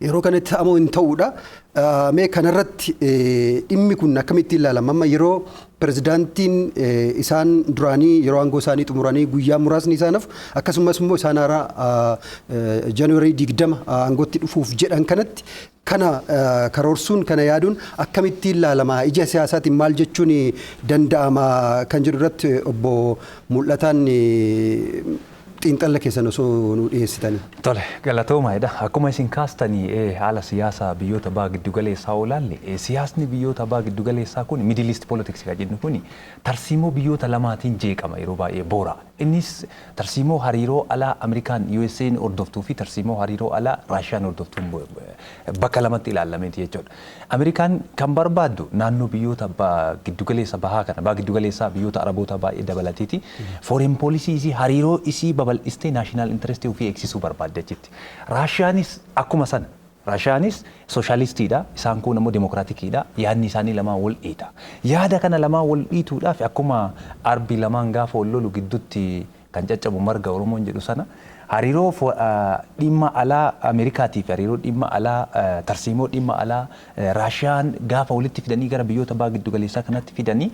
Yeroo kanatti ta'amoo hin ta'uudha. Mee kanarratti dhimmi kun akkamitti ilaalama? Amma yeroo pirezidaantiin isaan duraanii yeroo aangoo isaanii xumuranii guyyaa muraasni isaanaaf akkasumas immoo isaan haaraa Jaanuwaarii 20 aangootti dhufuuf jedhan kanatti kana karoorsuun kana yaaduun akkamitti ilaalama? Ija siyaasaatiin maal jechuun danda'ama kan jedhu irratti obbo Mul'ataan xiinxala keessan osoo nu dhiyeessitanii. Tole galatoomaadha. Akkuma isin kaastanii haala siyaasa biyyoota baha giddugaleessaa olaalle siyaasni biyyoota baha giddugaleessaa kun Middle East Politics kan jennu kun tarsiimoo biyyoota lamaatiin jeeqama yeroo baay'ee boora. Innis tarsiimoo hariiroo alaa Ameerikaan USA'n hordoftuu fi tarsiimoo hariiroo alaa Raashiyaan hordoftuun bakka lamatti ilaalameeti jechuudha. Ameerikaan kan barbaaddu naannoo biyyoota giddugaleessa bahaa kana baha giddugaleessaa biyyoota Araboota baay'ee dabalateeti. Foreign policy isii hariiroo isii babal'istee naashinaal intirestii ofii eegsisuu barbaadde jetti. Raashiyaanis akkuma sana. Raashiyaanis sooshaalistiidha. Isaan kun immoo dimokiraatikiidha. Yaadni isaanii lamaan wal dhiita. Yaada kana lamaan wal dhiituudhaaf akkuma arbi lamaan gaafa wal lolu gidduutti kan caccabu marga Oromoon jedhu sana hariiroo dhimma alaa Ameerikaatii fi hariiroo dhimma alaa tarsiimoo dhimma alaa Raashiyaan gaafa walitti fidanii gara biyyoota baha giddugaleessaa kanatti fidanii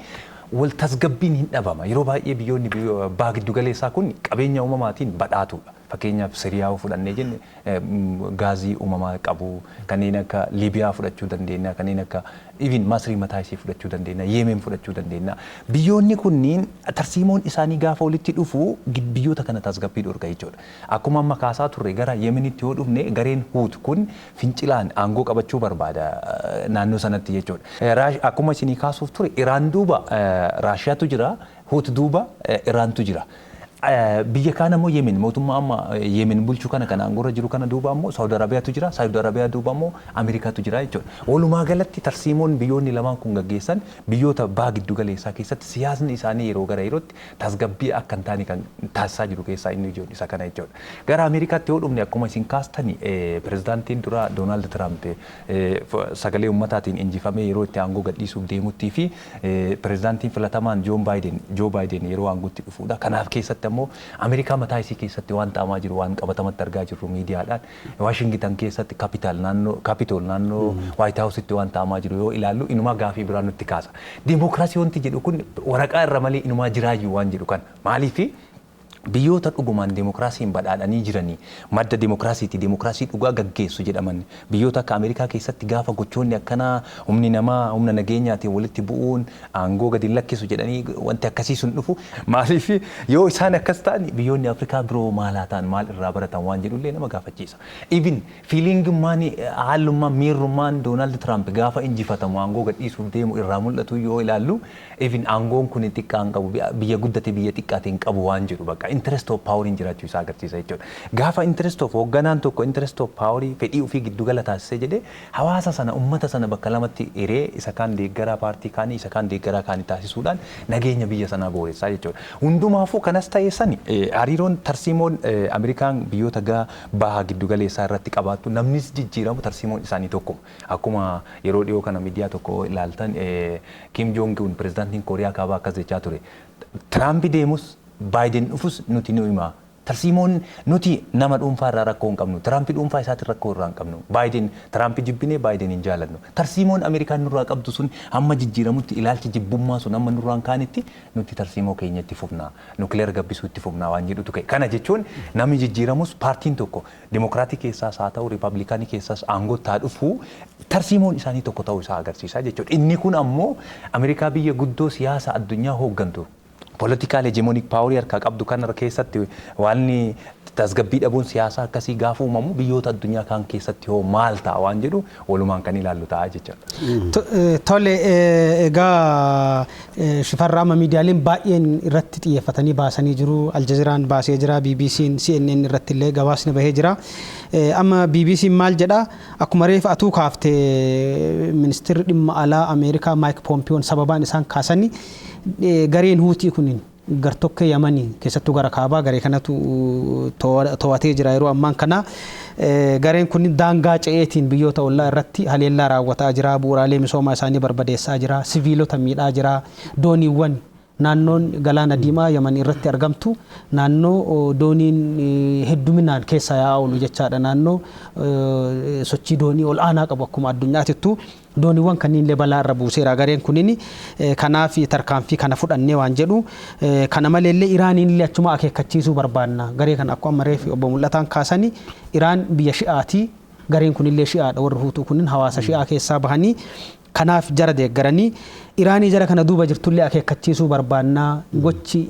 wal tasgabbiin hin dhabama. Yeroo baay'ee biyyoonni baha giddugaleessaa kun qabeenya uumamaatiin badhaatuudha. Fakkeenyaaf Siriyaa fudhannee jenne gaazii uumamaa qabu, kanneen akka Liibiyaa fudhachuu dandeenya, kanneen akka even Masrii mataa isii fudhachuu dandeenya, Yemen fudhachuu dandeenya. Biyyoonni kunniin tarsiimoon isaanii gaafa walitti dhufu biyyoota kana tasgabbii dhorka jechuudha. Akkuma amma kaasaa turre gara Yemenitti yoo dhufne gareen Huut kun fincilaan aangoo qabachuu barbaada naannoo sanatti jechuudha. Akkuma isinii kaasuuf ture Iraan duuba Raashiyaatu jira, Huut duuba Iraantu jira. biyya kana ammoo Yemen mootummaa amma Yemen bulchuu kana aangorra jiru kana duuba ammoo Saudi Arabiyaatu jira. Saudi Arabiyaa duuba ammoo Ameerikaatu jira jechuudha. Walumaa galatti tarsiimoon biyyoonni lamaan kun gaggeessan biyyoota baha giddu galeessaa keessatti siyaasni isaanii yeroo gara yerootti tasgabbii akka hin taane kan taasisaa jiru keessaa inni ijoon isa kana jechuudha. Gara Ameerikaatti yoo dhufne akkuma isin kaastani pirezidaantiin dura Doonaald Tiraamp sagalee ummataatiin injifamee yeroo itti aangoo gadhiisuuf deemuttii fi pirezidaantiin filatamaan Joo Baayiden yeroo aangootti dhufuudha. Kanaaf keessatti ammoo Ameerikaa mataa isii keessatti waan ta'amaa jiru waan qabatamatti argaa jirru miidiyaadhaan Waashingtan keessatti kaapitool naannoo Waayit Haawusitti waan ta'amaa jiru yoo ilaallu inumaa gaafii biraan nutti kaasa. Dimookiraasii wanti jedhu kun waraqaa irra malee inumaa jiraayyuu waan jedhu kan maaliifi biyyoota dhugumaan dimookiraasiin badhaadhanii jiranii madda dimookiraasiiti dimookiraasii dhugaa gaggeessu jedhaman biyyoota akka Ameerikaa keessatti gaafa gochoonni akkanaa humni namaa humna nageenyaatiin walitti bu'uun aangoo gadi lakkisu jedhanii wanti akkasii sun dhufu maaliif yoo isaan akkas ta'an biyyoonni Afrikaa biroo maalaa ta'an maal irraa baratan waan jedhullee nama gaafachiisa. Even fiilingummaan haallummaan miirrummaan Doonaald Tiraamp gaafa injifatamu aangoo gadhiisuuf deemu irraa mul'atu yoo ilaallu even aangoon kun xiqqaan qabu biyya guddate biyya xiqqaatiin qabu waan jedhu bakka interest of power in jiraachuu isaa agarsiisa jechuudha. Gaafa interest of hoogganaan tokko interest of power fedhii ofii giddugala taasisee jedhee hawaasa sana ummata sana bakka lamatti hiree isa kaan deeggaraa paartii kaanii isa kaan deeggaraa kaanii taasisuudhaan nageenya biyya sanaa booressaa jechuudha. Hundumaafuu kanas ta'ee sani hariiroon tarsiimoon Ameerikaan biyyoota baha giddugaleessaa irratti qabaattu namnis jijjiiramu tarsiimoon isaanii tokkuma. Akkuma yeroo dhiyoo kana miidiyaa tokko ilaaltan Kim Jong-un pirezidaantiin Kooriyaa kaabaa akkas jechaa ture. Tiraamp deemus Baayiden dhufus nuti nu hima. Tarsiimoon nuti nama dhuunfaa irraa rakkoo hin qabnu. Tiraamp dhuunfaa isaatiin rakkoo irraa hin qabnu. Baayiden Tiraamp jibbinee Baayiden hin jaalannu. Tarsiimoon Ameerikaan nurraa qabdu sun hamma jijjiiramutti ilaalchi jibbummaa sun hamma nurraa hin kaanetti nuti tarsiimoo keenya itti fufnaa. Nukleer gabbisuu itti fufnaa waan jedhutu ka'e. Kana jechuun namni jijjiiramus paartiin tokko Dimokiraatii keessaas haa ta'u Riippaabilikaanii keessaas aangootti haa dhufu tarsiimoon isaanii tokko ta'uu isaa agarsiisa jechuudha. Inni kun ammoo Ameerikaa biyya guddoo siyaasa addunyaa hooggantu. Political hegemonic power harkaa qabdu kana keessatti waan tasgabbii dhabuun siyaasaa akkasii gaafa uumamu biyyoota addunyaa kaan keessatti hoo maal ta'a waan jedhu walumaan kan ilaallu ta'a jechuudha. Tole egaa Shifarraa miidiyaaleen baay'een irratti xiyyeeffatanii baasanii jiru. Aljazeeraan baasee jira, BBC'n, CNN irratti illee gabaasni bahee jira. Amma BBC'n maal jedha akkuma reefa atuu kaaftee ministeerri dhimma alaa Ameerikaa Maayik Poompiyoon sababaan isaan kaasanii gareen Huutii kunin gartokkee Yamanii keessattuu gara kaabaa garee kanatu to'atee jira yeroo ammaan kana gareen kun daangaa ce'eetiin biyyoota ollaa irratti haleellaa raawwataa jira, bu'uuraalee misoomaa isaanii barbadeessaa jira, siviilota miidhaa jira, dooniiwwan naannoon galaana diimaa Yaman irratti argamtu naannoo dooniin hedduminaan keessa yaa'u jechaadha. Naannoo sochii doonii ol aanaa qabu akkuma addunyaatittu dooniiwwan kanneen illee balaa irra buuseera gareen kunniin. Kanaaf tarkaanfii kana fudhannee waan jedhu kana maleellee Iraaniin illee achuma akeekkachiisuu barbaanna. Garee kana akkuma reefi obbo Mul'ataan kaasanii Iraan biyya Shi'aati. Gareen kunillee Shi'aadha. Warri Huutuu kunniin hawaasa Shi'aa keessaa bahanii kanaaf jara deeggaranii Iraanii jara kana duuba jirtullee akeekkachiisuu barbaannaa. Gochi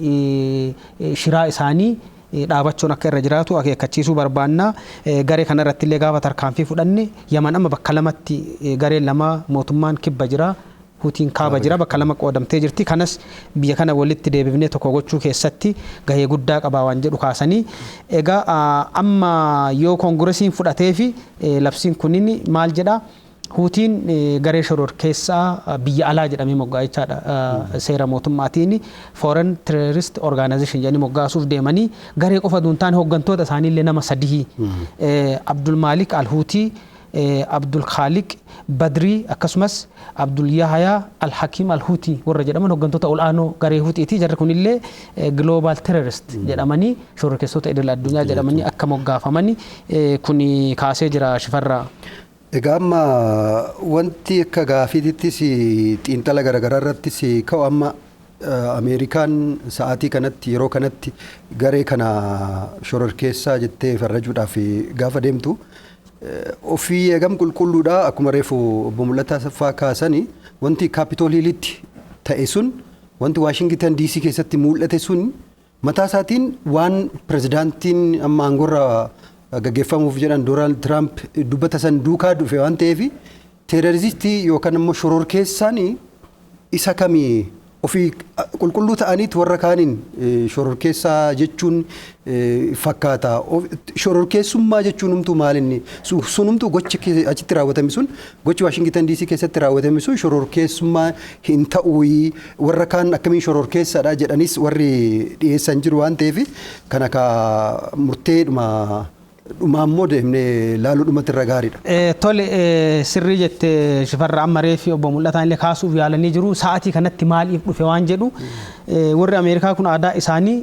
shiraa isaanii dhaabachuun akka irra jiraatu akeekkachiisuu barbaannaa. Garee kana irratti illee gaafa tarkaanfii fudhanne Yaman amma bakka lamatti gareen lama mootummaan kibba jira, Huutiin kaaba jira, bakka lama qoodamtee jirti. Kanas biyya kana walitti deebifnee tokko gochuu keessatti gahee guddaa qabaa waan jedhu kaasanii. Egaa amma yoo koongiresiin fudhatee fi labsiin kunniin maal jedhaa? Huutiin garee shororkeessaa biyya alaa jedhamee moggaa'ichaadha seera mootummaatiin Foreign Terrorist Organization jedhanii moggaasuuf deemanii garee qofa duuntaan hooggantoota isaaniillee nama sadii Abdul Malik Al-Huutii, Abdul Khaliq Badrii akkasumas Abdul Yahaya Al-Hakim Al-Huutii warra jedhaman hooggantoota ol'aanoo garee Huutiiti. Jarri kunillee Global Terrorist jedhamanii shororkeessota idil addunyaa jedhamanii akka moggaafamanii kun kaasee jira Shifarraa. Egaa amma wanti akka gaafiittis xiinxala garaagaraa irrattis ka'u amma Ameerikaan sa'aatii kanatti yeroo kanatti garee kana shororkeessaa jettee farrajuudhaaf gaafa deemtu ofii eegam qulqulluudha. Akkuma reefu obbo Mul'ataa Saffaa kaasanii wanti Kaapitool Hiilitti ta'e sun wanti Waashingtan DC keessatti mul'ate sun mataa isaatiin waan pirezidaantiin amma aangorra gaggeeffamuuf jedhan Doonaald Tiraamp dubbata san duukaa dhufe waan ta'eef teeroristii yookaan immoo shororkeessaan isa kamii ofii qulqulluu ta'aniit warra kaaniin shororkeessaa jechuun fakkaata. Shororkeessummaa jechuun humtuu maalinni sun humtuu gochi achitti raawwatame sun gochi Waashingtan DC keessatti raawwatame sun shororkeessummaa hin ta'uu warra kaan akkamiin shororkeessaadha jedhanis warri dhiyeessan jiru waan ta'eef kan akka murteedhuma dhumaammoo deemnee laaluudhumatti irra gaariidha. Tole sirrii jette Shifarraa amma reefi obbo Mul'ataan illee kaasuuf yaalanii jiru. Sa'aatii kanatti maaliif dhufe waan jedhu warri Ameerikaa kun aadaa isaanii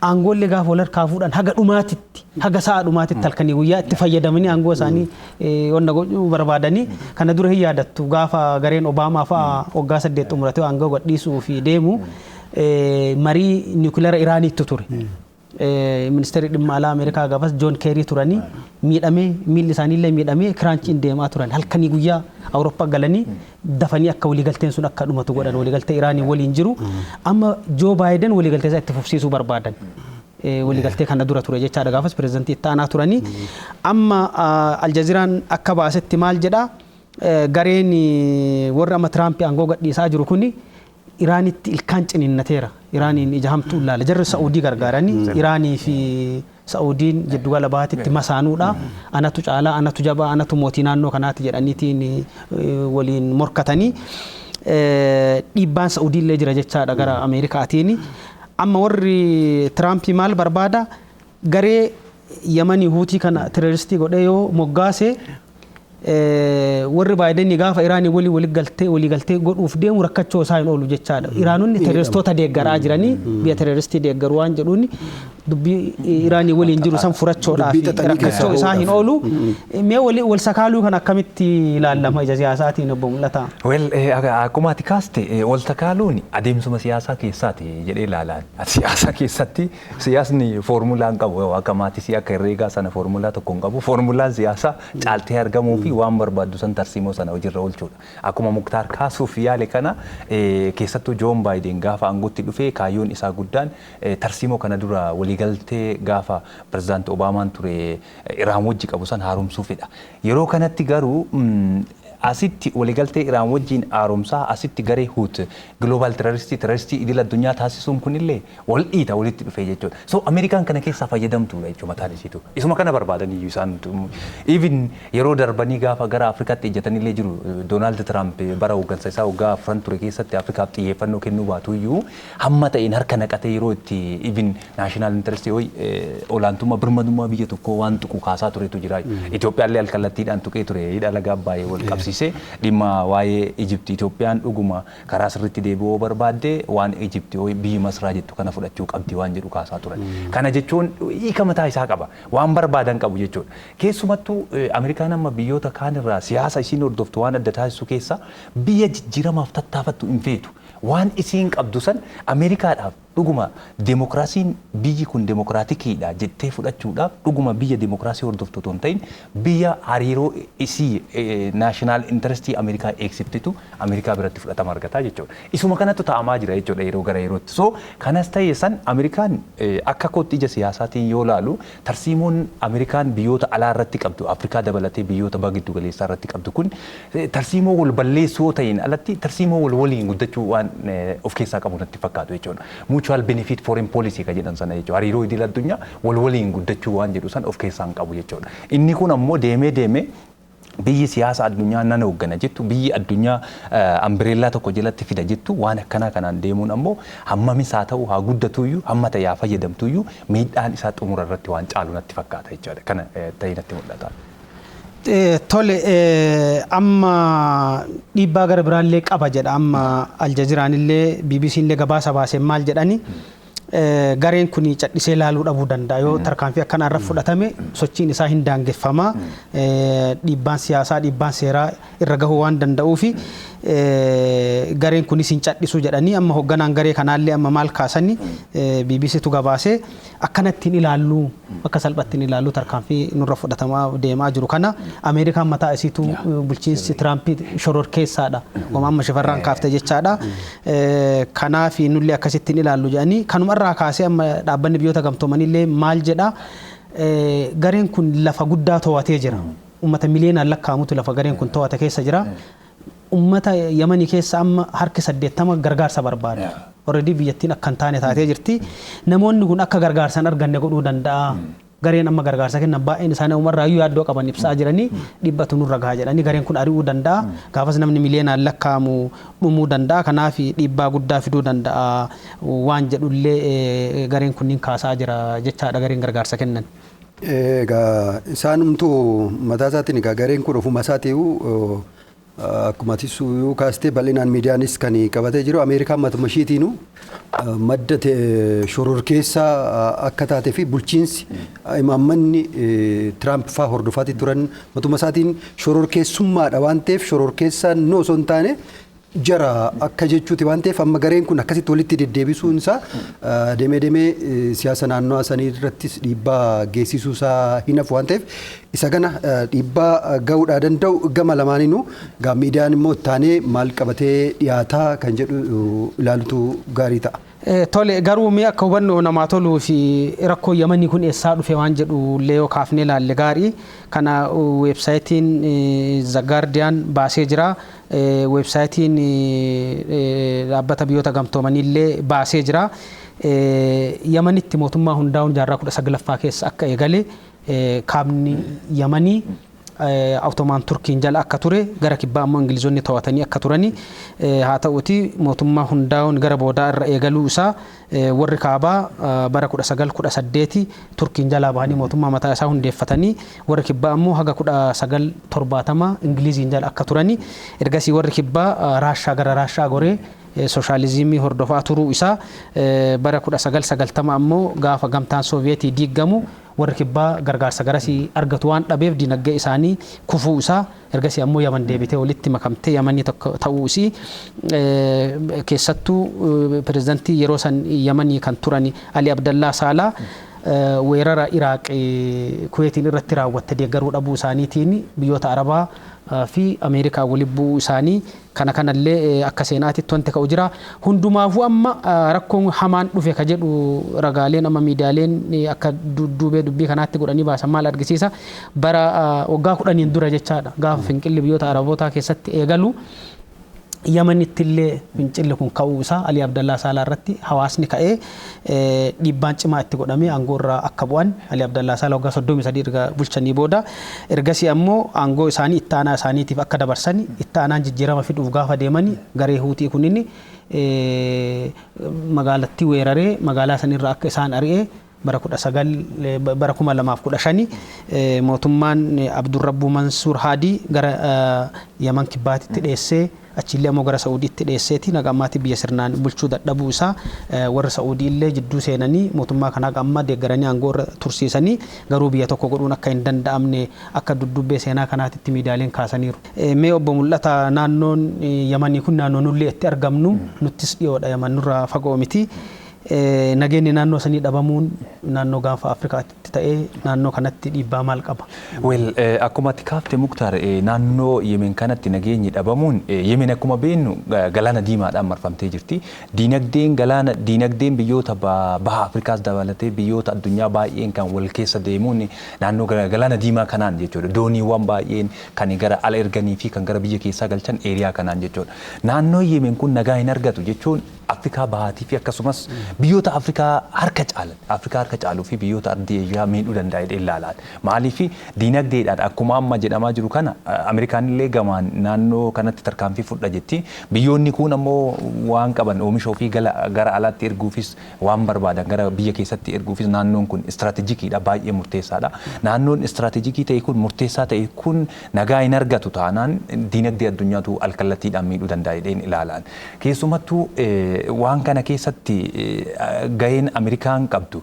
aangoollee gaafa wal harkaa fuudhan haga dhumaatitti haga sa'a dhumaatitti halkanii guyyaa itti fayyadamanii aangoo isaanii wanta gochuu barbaadanii kana dura hin yaadattu gaafa gareen Obaamaa fa'aa waggaa 8 xumuratee aangoo gadhiisuu fi deemu marii niwukileera Iraaniitti ture. Ministeerri dhimma alaa Ameerikaa gaafas Joon Keerii turanii miidhamee miilli isaaniillee miidhamee kiraanchiin deemaa turan halkanii guyyaa Awurooppaa galanii dafanii akka waliigalteen sun akka dhumatu godhan waliigaltee Iraanii waliin jiru amma Joo Baayiden waliigaltee isaa itti fufsiisuu barbaadan. Waliigaltee kana dura ture jechaadha gaafas pireezidantii itti aanaa turanii amma Aljazeeraan akka baasetti maal jedha gareen warra amma Tiraamp aangoo gadhiisaa jiru kuni Iraanitti ilkaan ciniinnateera. Iraaniin ija hamtuu ilaala. Jarri Saa'udii gargaaranii Iraanii fi Saa'udiin jiddugala bahaatitti masaanuudha. Anatu caalaa, anatu jabaa, anatu mootii naannoo kanaati jedhaniitiin waliin morkatanii dhiibbaan Saa'udii illee jira jechaadha gara Ameerikaatiin. Amma warri Tiraamp maal barbaada garee Yamanii Huutii kana teroristii godhee yoo moggaase warri Baayiden gaafa Iraanii waliigaltee godhuuf deemu rakkachoo isaa hin oolu jechaadha. Iraanonni terroristoota deeggaraa jiranii biyya terroristii deeggaru waan jedhuun dubbii Iraanii waliin jiru san furachoodhaaf rakkachoo isaa hin oolu. Mee wal sakaaluu kan akkamitti ilaalama ija siyaasaatiin obbo Mul'ataa? Akkuma ati kaaste wal sakaaluun adeemsuma siyaasaa keessaati jedhee ilaalaan. Siyaasa keessatti siyaasni foormulaan qabu akka maatisii akka herreegaa sana foormulaa tokko hin qabu. Foormulaan siyaasaa caaltee argamuu fi waan barbaaddu san tarsiimoo sana hojiirra oolchuudha. Akkuma Muktaar kaasuuf yaale kana keessattuu Joon Baayiden gaafa aangootti dhufee kaayyoon isaa guddaan tarsiimoo kana dura waliigaltee gaafa pireezidaantii Obaamaan ture Iraan wajji qabu san haaromsuufidha. Yeroo kanatti garuu asitti waliigaltee Iraan wajjin haaromsaa asitti garee Huut global terroristii idil addunyaa taasisuun kunillee wal dhiita walitti dhufee jechuudha. So Ameerikaan kana keessaa fayyadamtuudha jechuudha mataan isiitu. Isuma kana barbaadanii isaan even yeroo darbanii gaafa gara Afrikaatti ejjatanillee jiru Doonaald Tiraamp bara hooggansa isaa waggaa 4 ture keessatti Afrikaaf xiyyeeffannoo kennuu baatu iyyuu hamma ta'een harka naqatee yeroo itti even naashinaal intarestii olaantummaa birmadummaa biyya tokkoo waan tuqu kaasaa turetu jira. Itoophiyaallee alkallattiidhaan tuqee ture hidha laga Abbaayee wal qabsiisee dhimma waa'ee Ijiptii Itoophiyaan dhuguma karaa sirriitti deebi'uu barbaadde waan Ijiptii biyyi Masraa jettu kana fudhachuu qabdi waan jedhu kaasaa turan. Kana jechuun hiika mataa isaa qaba waan barbaadan qabu jechuudha. Keessumattuu Ameerikaan amma biyyoota kaanirraa siyaasa isiin hordoftu waan adda taasisu keessa biyya jijjiiramaaf tattaafattu hin feetu. Waan isiin qabdu san Ameerikaadhaaf dhuguma demokraasiin biyyi kun demokraatikiidha jettee fudhachuudhaaf dhuguma biyya demokraasii hordoftu otoo hin ta'in biyya hariiroo isii naashinaal intarestii Ameerikaa eegsiftitu Ameerikaa biratti fudhatama argataa jechuudha. Isuma kanattu ta'amaa jira jechuudha yeroo gara yerootti. So kanas ta'e san Ameerikaan akka kootti ija siyaasaatiin yoo laalu tarsiimoon Ameerikaan biyyoota alaa irratti qabdu Afrikaa dabalatee biyyoota baha giddu galeessaa irratti qabdu kun tarsiimoo wal balleessuu ta'in alatti tarsiimoo wal waliin guddachuu waan of keessaa qabu natti fakkaatu jechuudha. Mutual benefit foreign policy ka jedhan sana jechuudha. Hariiroo idil addunyaa wal waliin guddachuu waan jedhu san of keessaa qabu jechuudha. Inni kun ammoo deemee biyyi siyaasa addunyaa nan hooggana jettu biyyi addunyaa ambireellaa tokko jalatti fida jettu waan akkanaa kanaan deemuun ammoo hammamis haa ta'u haa guddatuuyyuu hamma ta'e haa fayyadamtuuyyuu miidhaan isaa xumura irratti waan caalu natti fakkaata jechuudha. Kana ta'ee natti mul'ata. Tole amma dhiibbaa gara biraallee qaba jedha amma Aljazeeraan illee BBC illee gabaasa baasee maal jedhani gareen kun cadhisee laaluu dhabuu danda'a yoo tarkaanfii akkanaa irra fudhatame sochiin isaa hin daangeffama dhiibbaan siyaasaa dhiibbaan seeraa irra gahuu waan danda'uufi gareen kunis hin cadhisu jedhanii amma hoogganaan garee kanaallee amma maal kaasanii BBCtu gabaasee akkanattiin ilaallu akka salphattiin ilaallu tarkaanfii nurra fudhatamaa deemaa jiru kana Ameerikaan mataa isiitu bulchiinsi Tiraamp shororkeessaadha waan amma Shifarraan kaafte jechaadha kanaaf nullee akkasittiin ilaallu jedhanii kanuma irraa kaasee amma dhaabbanni biyyoota gamtoomanillee maal jedha gareen kun lafa guddaa to'atee jira ummata miliyoonaan lakkaa'amutu lafa gareen kun to'ate keessa jira ummata Yamanii keessa amma harki 80 gargaarsa barbaada. Already biyyattiin akka hin taane taatee jirti. Namoonni kun akka gargaarsan arganne godhuu danda'a. Gareen amma gargaarsa kennan baay'een isaanii umarraayyuu yaaddoo qaban ibsaa jiranii dhibbatu nurra gahaa jedhanii gareen kun ari'uu danda'a. Gaafas namni miliyoonaan lakkaa'amu dhumuu danda'a. Kanaaf dhiibbaa guddaa fiduu danda'a waan jedhullee gareen kunniin kaasaa jira jechaadha gareen gargaarsa kennan. Egaa isaanumtuu mataa isaatiin egaa gareen kun ofuma isaatiiyyuu akkuma tisuu kaastee bal'inaan miidiyaanis kan qabatee jiru Ameerikaan matuma ishiitiinuu madda shororkeessaa akka taatee fi bulchiinsi imaammanni Tiraamp fa'aa hordofaatii turan matuma isaatiin shororkeessummaadha waan ta'eef shororkeessaan osoo hin taane jara akka jechuuti waan ta'eef amma gareen kun akkasitti walitti deddeebisuun isaa deemee siyaasa naannoo sanii irrattis dhiibbaa geessisuu isaa hin hafu waan ta'eef isa kana dhiibbaa ga'uudhaa danda'u gama lamaaniinuu gaa miidiyaan immoo taanee maal qabatee dhiyaataa kan jedhu ilaalutu gaarii ta'a. Tole garuu mi'a akka hubannoo namaa toluu fi rakkoo Yamanii kun eessaa dhufe waan jedhu illee yoo kaafnee ilaalle gaarii kana weebsaayitiin The Guardian baasee jira. Weebsaayitiin dhaabbata biyyoota gamtoomanii illee baasee jira. Yamanitti mootummaa hundaa'uun jaarraa 19ffaa keessa akka eegale kaabni Yamanii Awutomaan Turkiin jala akka ture gara kibbaa ammoo Ingilizonni to'atanii akka turani haa ta'uti mootummaa hundaa'uun gara boodaa irra eegaluu isaa warri kaabaa bara 1918 Turkiin jalaa bahanii mootummaa mataa isaa hundeeffatanii warri kibbaa ammoo haga 1970 Ingiliziin jala akka turani ergasii warri kibbaa Raashaa gara Raashaa goree sooshaalizimii hordofaa turuu isaa bara 1990 ammoo gaafa gamtaan Sooviyetii diigamu warri kibbaa gargaarsa garasii argatu waan dhabeef dinagdee isaanii kufuu isaa ergasii ammoo Yaman deebitee walitti makamtee Yamanii ta'uu isii keessattuu pirezidaantii yeroo san Yamanii kan turan Ali Abdallaa Saalaa weerara Iraaq Kuweetiin irratti raawwatte deeggaruu dhabuu isaaniitiin biyyoota Arabaa fi Ameerikaa waliin bu'uu isaanii kanallee akka seenaatitti wanti ka'u jira. Hundumaafuu amma rakkoon hamaan dhufe ka jedhu ragaaleen amma miidiyaaleen akka duubee dubbii kanaatti godhanii baasan maal argisiisa. Bara waggaa 10 dura jechaadha gaafa fincilli biyyoota Arabootaa keessatti eegalu Yamanitti illee fincilli kun ka'uu isaa Ali Abdallaa Saalaa irratti hawaasni ka'ee dhiibbaan cimaa itti godhamee aangoo irraa akka bu'an Ali Abdallaa Saalaa waggaa 33 erga bulchanii booda ergasii ammoo aangoo isaanii itti aanaa isaaniitiif akka dabarsan itti aanaan jijjiirama fiduuf gaafa deemanii garee Huutii kunin magaalattii weeraree magaalaa sanirraa akka isaan ari'ee bara 2015 mootummaan Abdurrabbuu Mansuur Haadii gara Yaman kibbaatitti dheessee achillee ammoo gara Saa'udiitti dheesseeti nagammaatti biyya sirnaan bulchuu dadhabuu isaa warra Saa'udii illee jidduu seenanii mootummaa kanaa gamma deeggaranii aangoo irra tursiisanii garuu biyya tokko godhuun akka hin danda'amne akka duddubbee seenaa kanaatitti miidiyaaleen kaasaniiru. Mee obbo Mul'ata naannoon Yamanii kun naannoo nullee itti argamnu nuttis dhiyoodha Yaman nurraa fagoo miti. Nageenyi naannoo sanii dhabamuun naannoo gaanfa Afrikaatti ta'ee naannoo kanatti dhiibbaa maal qaba? Akkuma ati kaaftee Muktaar naannoo Yemen kanatti nageenyi dhabamuun Yemen akkuma beeknu galaana diimaadhaan marfamtee jirti. Diinagdeen biyyoota baha Afrikaas dabalatee biyyoota addunyaa baay'een kan wal keessa deemuun naannoo galaana diimaa kanaan jechuudha. Dooniiwwan baay'een kan gara ala erganii fi kan gara biyya keessaa galchan eeriyaa kanaan jechuudha. Naannoo Yemen kun nagaa hin argatu jechuun Afrikaa bahaatii fi akkasumas biyyoota Afrikaa harka caaluu fi biyyoota ardii Eeshiyaa miidhuu danda'a jedhee ilaalaan. Maaliif diinagdeedhaan akkuma amma jedhamaa jiru kana Ameerikaan illee gamaan naannoo kanatti tarkaanfii fudhaa jetti. Biyyoonni kun ammoo waan qaban oomisha ofii gara alaatti erguufis waan barbaadan gara biyya keessatti erguufis naannoon kun istiraatejikiidha baay'ee murteessaadha. Naannoon istiraategikii ta'e kun murteessaa ta'e kun nagaa hin argatu taanaan diinagdee addunyaatu alkallattiidhaan miidhuu danda'a jedheen ilaalaan. Keessumattuu waan kana keessatti gaheen Ameerikaan qabdu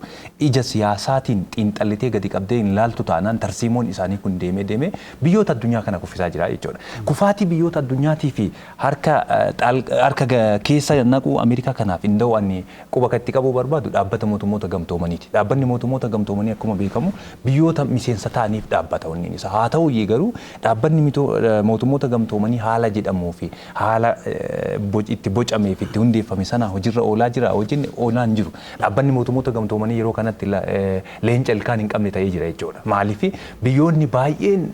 ija siyaasaatiin xiinxallitee gadi qabdee hin ilaaltu taanaan tarsiimoon isaanii kun deemee biyyoota addunyaa kana kuffisaa jira jechuudha. Kufaatii biyyoota addunyaatii fi harka keessa naquu Ameerikaa kanaaf hin da'u quba itti qabuu barbaadu dhaabbata mootummoota gamtoomaniiti. Dhaabbanni mootummoota gamtoomanii akkuma beekamu biyyoota miseensa ta'aniif dhaabbata wanni isa. Haa ta'u garuu dhaabbanni mootummoota gamtoomanii haala jedhamuu fi haala itti bocamee fi itti hundeeffame sana hojiirra oolaa jira hojiin olaa hin jiru. Dhaabbanni mootummoota gamtoomanii yeroo kanatti leenca ilkaan hin qabne ta'ee jira jechuudha. Maaliif biyyoonni baay'een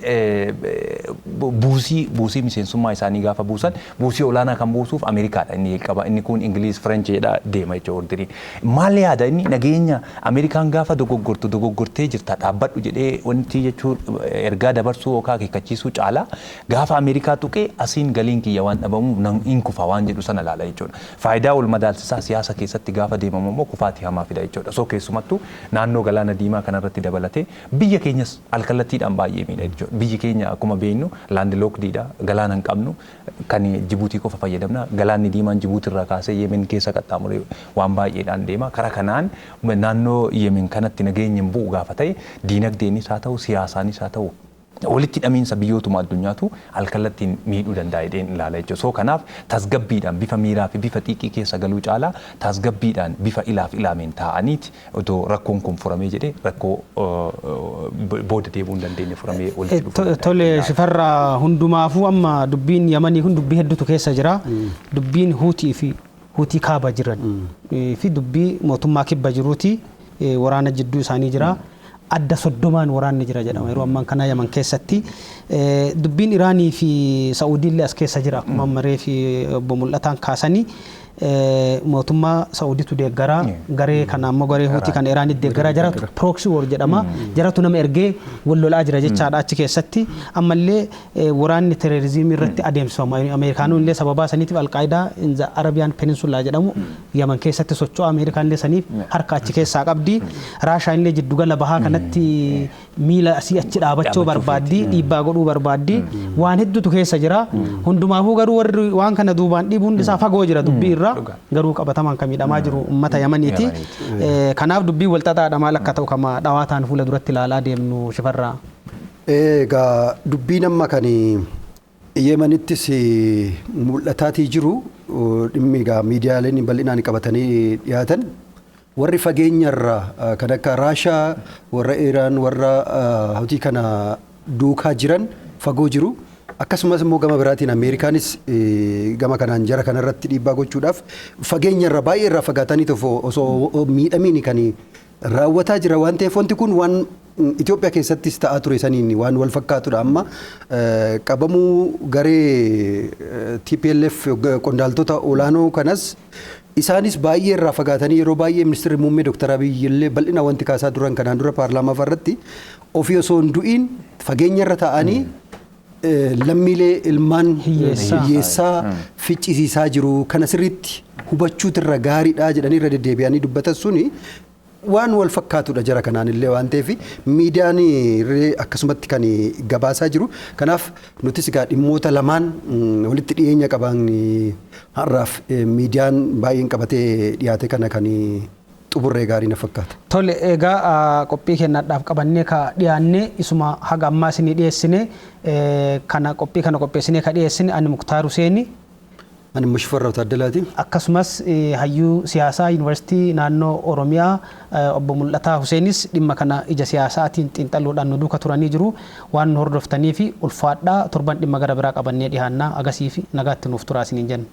buusii miseensummaa isaanii gaafa buusan buusii olaanaa kan buusuuf Ameerikaadha inni qaba. Inni kun Ingiliis Firenchidha deema jechuudha. Maal yaada inni nageenya Ameerikaan gaafa dogoggortee jirta dhaabbadhu jedhee wanti jechuun ergaa dabarsuu yookaan akeekkachiisuu caalaa gaafa Ameerikaa tuqee asiin galiin kiyya waan dhabamuuf hin kufa waan jedhu sana ilaala jechuudha. Faayidaa ol madaalsisaa siyaasa keessatti gaafa deemamu immoo kufaatii hamaa fida jechuudha. So keessumattuu naannoo galaana diimaa kanarratti dabalatee biyya keenyas alkallattiidhaan baay'ee miidha jechuudha. Biyyi keenya akkuma beeknu laandilookdiidha galaana hin qabnu kan Jibuutii qofa fayyadamna. Galaanni diimaan Jibuutii irraa kaasee Yemen keessa qaxxaamuree waan baay'eedhaan deema. Karaa kanaan naannoo Yemen kanatti nageenya hin bu'u gaafa ta'e diinagdeenis haa ta'u siyaasaanis haa ta'u walitti hidhamiinsa biyyootuma addunyaatu alkallattiin miidhuu danda'a jedheen ilaala jechuudha. So kanaaf tasgabbiidhaan bifa miiraa fi bifa xiiqii keessa galuu caalaa tasgabbiidhaan bifa ilaaf ilaameen taa'aniiti otoo rakkoon kun furamee jedhee rakkoo booda deebuu hin dandeenye furamee walitti dhufu. Tole Shifarraa hundumaafuu amma dubbiin Yamanii kun dubbii hedduutu keessa jira. Dubbiin Huutii fi Huutii kaaba jiran fi dubbii mootummaa kibba jiruuti waraana jidduu isaanii jira. Adda soddomaan waraanni jira jedhama yeroo ammaan kana Yaman keessatti dubbiin Iraanii fi Saa'udii illee as keessa jira akkuma maree fi obbo Mul'ataan kaasanii mootummaa Saa'udiitu deeggaraa garee kana ammoo garee Huutii kan Iraanitti deeggaraa jira proxy war jedhama jaratu nama ergee wal lolaa jira jechaadha achi keessatti ammallee waraanni terrorizimii irratti adeemsifama Ameerikaanonni illee sababa saniitiif Alqaayidaa in the Arabian Peninsula jedhamu Yaman keessatti socho'a Ameerikaan illee saniif harka achi keessaa qabdi Raashaan illee jiddugala bahaa kanatti miila asii achi dhaabachuu barbaaddi dhiibbaa godhuu barbaaddi waan hedduutu keessa jira hundumaafuu garuu warri waan kana duubaan dhiibuun isaa fagoo jira dubbii irraa garuu qabatamaan kan miidhamaa jiru ummata Yamaniiti. Kanaaf dubbii wal xaxaadha maal akka ta'u kama dhawaataan fuula duratti ilaalaa deemnu Shifarraa. Egaa dubbiin amma kan Yemanittis mul'ataatii jiru dhimmi egaa miidiyaaleen bal'inaan qabatanii dhiyaatan warri fageenyarraa kan akka Raashaa warra Iraan warra Huutii kana duukaa jiran fagoo jiru. Akkasumas immoo gama biraatiin Ameerikaanis gama kanaan jara kanarratti dhiibbaa gochuudhaaf fageenyarra baay'ee irraa fagaatanii osoo miidhamiin kan raawwataa jira waan ta'eef wanti kun waan Itoophiyaa keessattis ta'aa ture saniin waan wal fakkaatudha amma qabamuu garee TPLF qondaaltota olaanoo kanas isaanis baay'ee irraa fagaatanii yeroo baay'ee ministeerri muummee Dr. Abiy illee bal'ina wanti kaasaa duran kanaan dura paarlaamaa irratti ofii osoo hin du'iin fageenyarra ta'anii lammiilee ilmaan hiyyeessaa ficcisiisaa jiru kana sirriitti hubachuutirra gaariidha jedhanii irra deddeebi'anii dubbatan suni waan wal fakkaatudha jara kanaan illee waan ta'eef miidiyaan akkasumatti kan gabaasaa jiru kanaaf nutis egaa dhimmoota lamaan walitti dhiyeenya qaban har'aaf miidiyaan baay'een qabatee dhiyaate kana kan xumurree gaarii na fakkaata. Tole egaa qophii kennaadhaaf qabannee ka dhiyaanne isuma haga ammaa isinii dhiyeessine kana qophii kana qopheessinee ka dhiyeessine ani Muktaar Huseeni. Ani Shifarraa Taaddalaati. Akkasumas hayyuu siyaasaa yuunivarsiitii naannoo Oromiyaa obbo Mul'ataa Huseenis dhimma kana ija siyaasaatiin xiinxalluudhaan nu duuka turanii jiru waan nu hordoftanii fi ulfaadhaa torban dhimma gara biraa qabannee dhiyaannaa agasii fi nagaatti nuuf turaa isiniin jenna.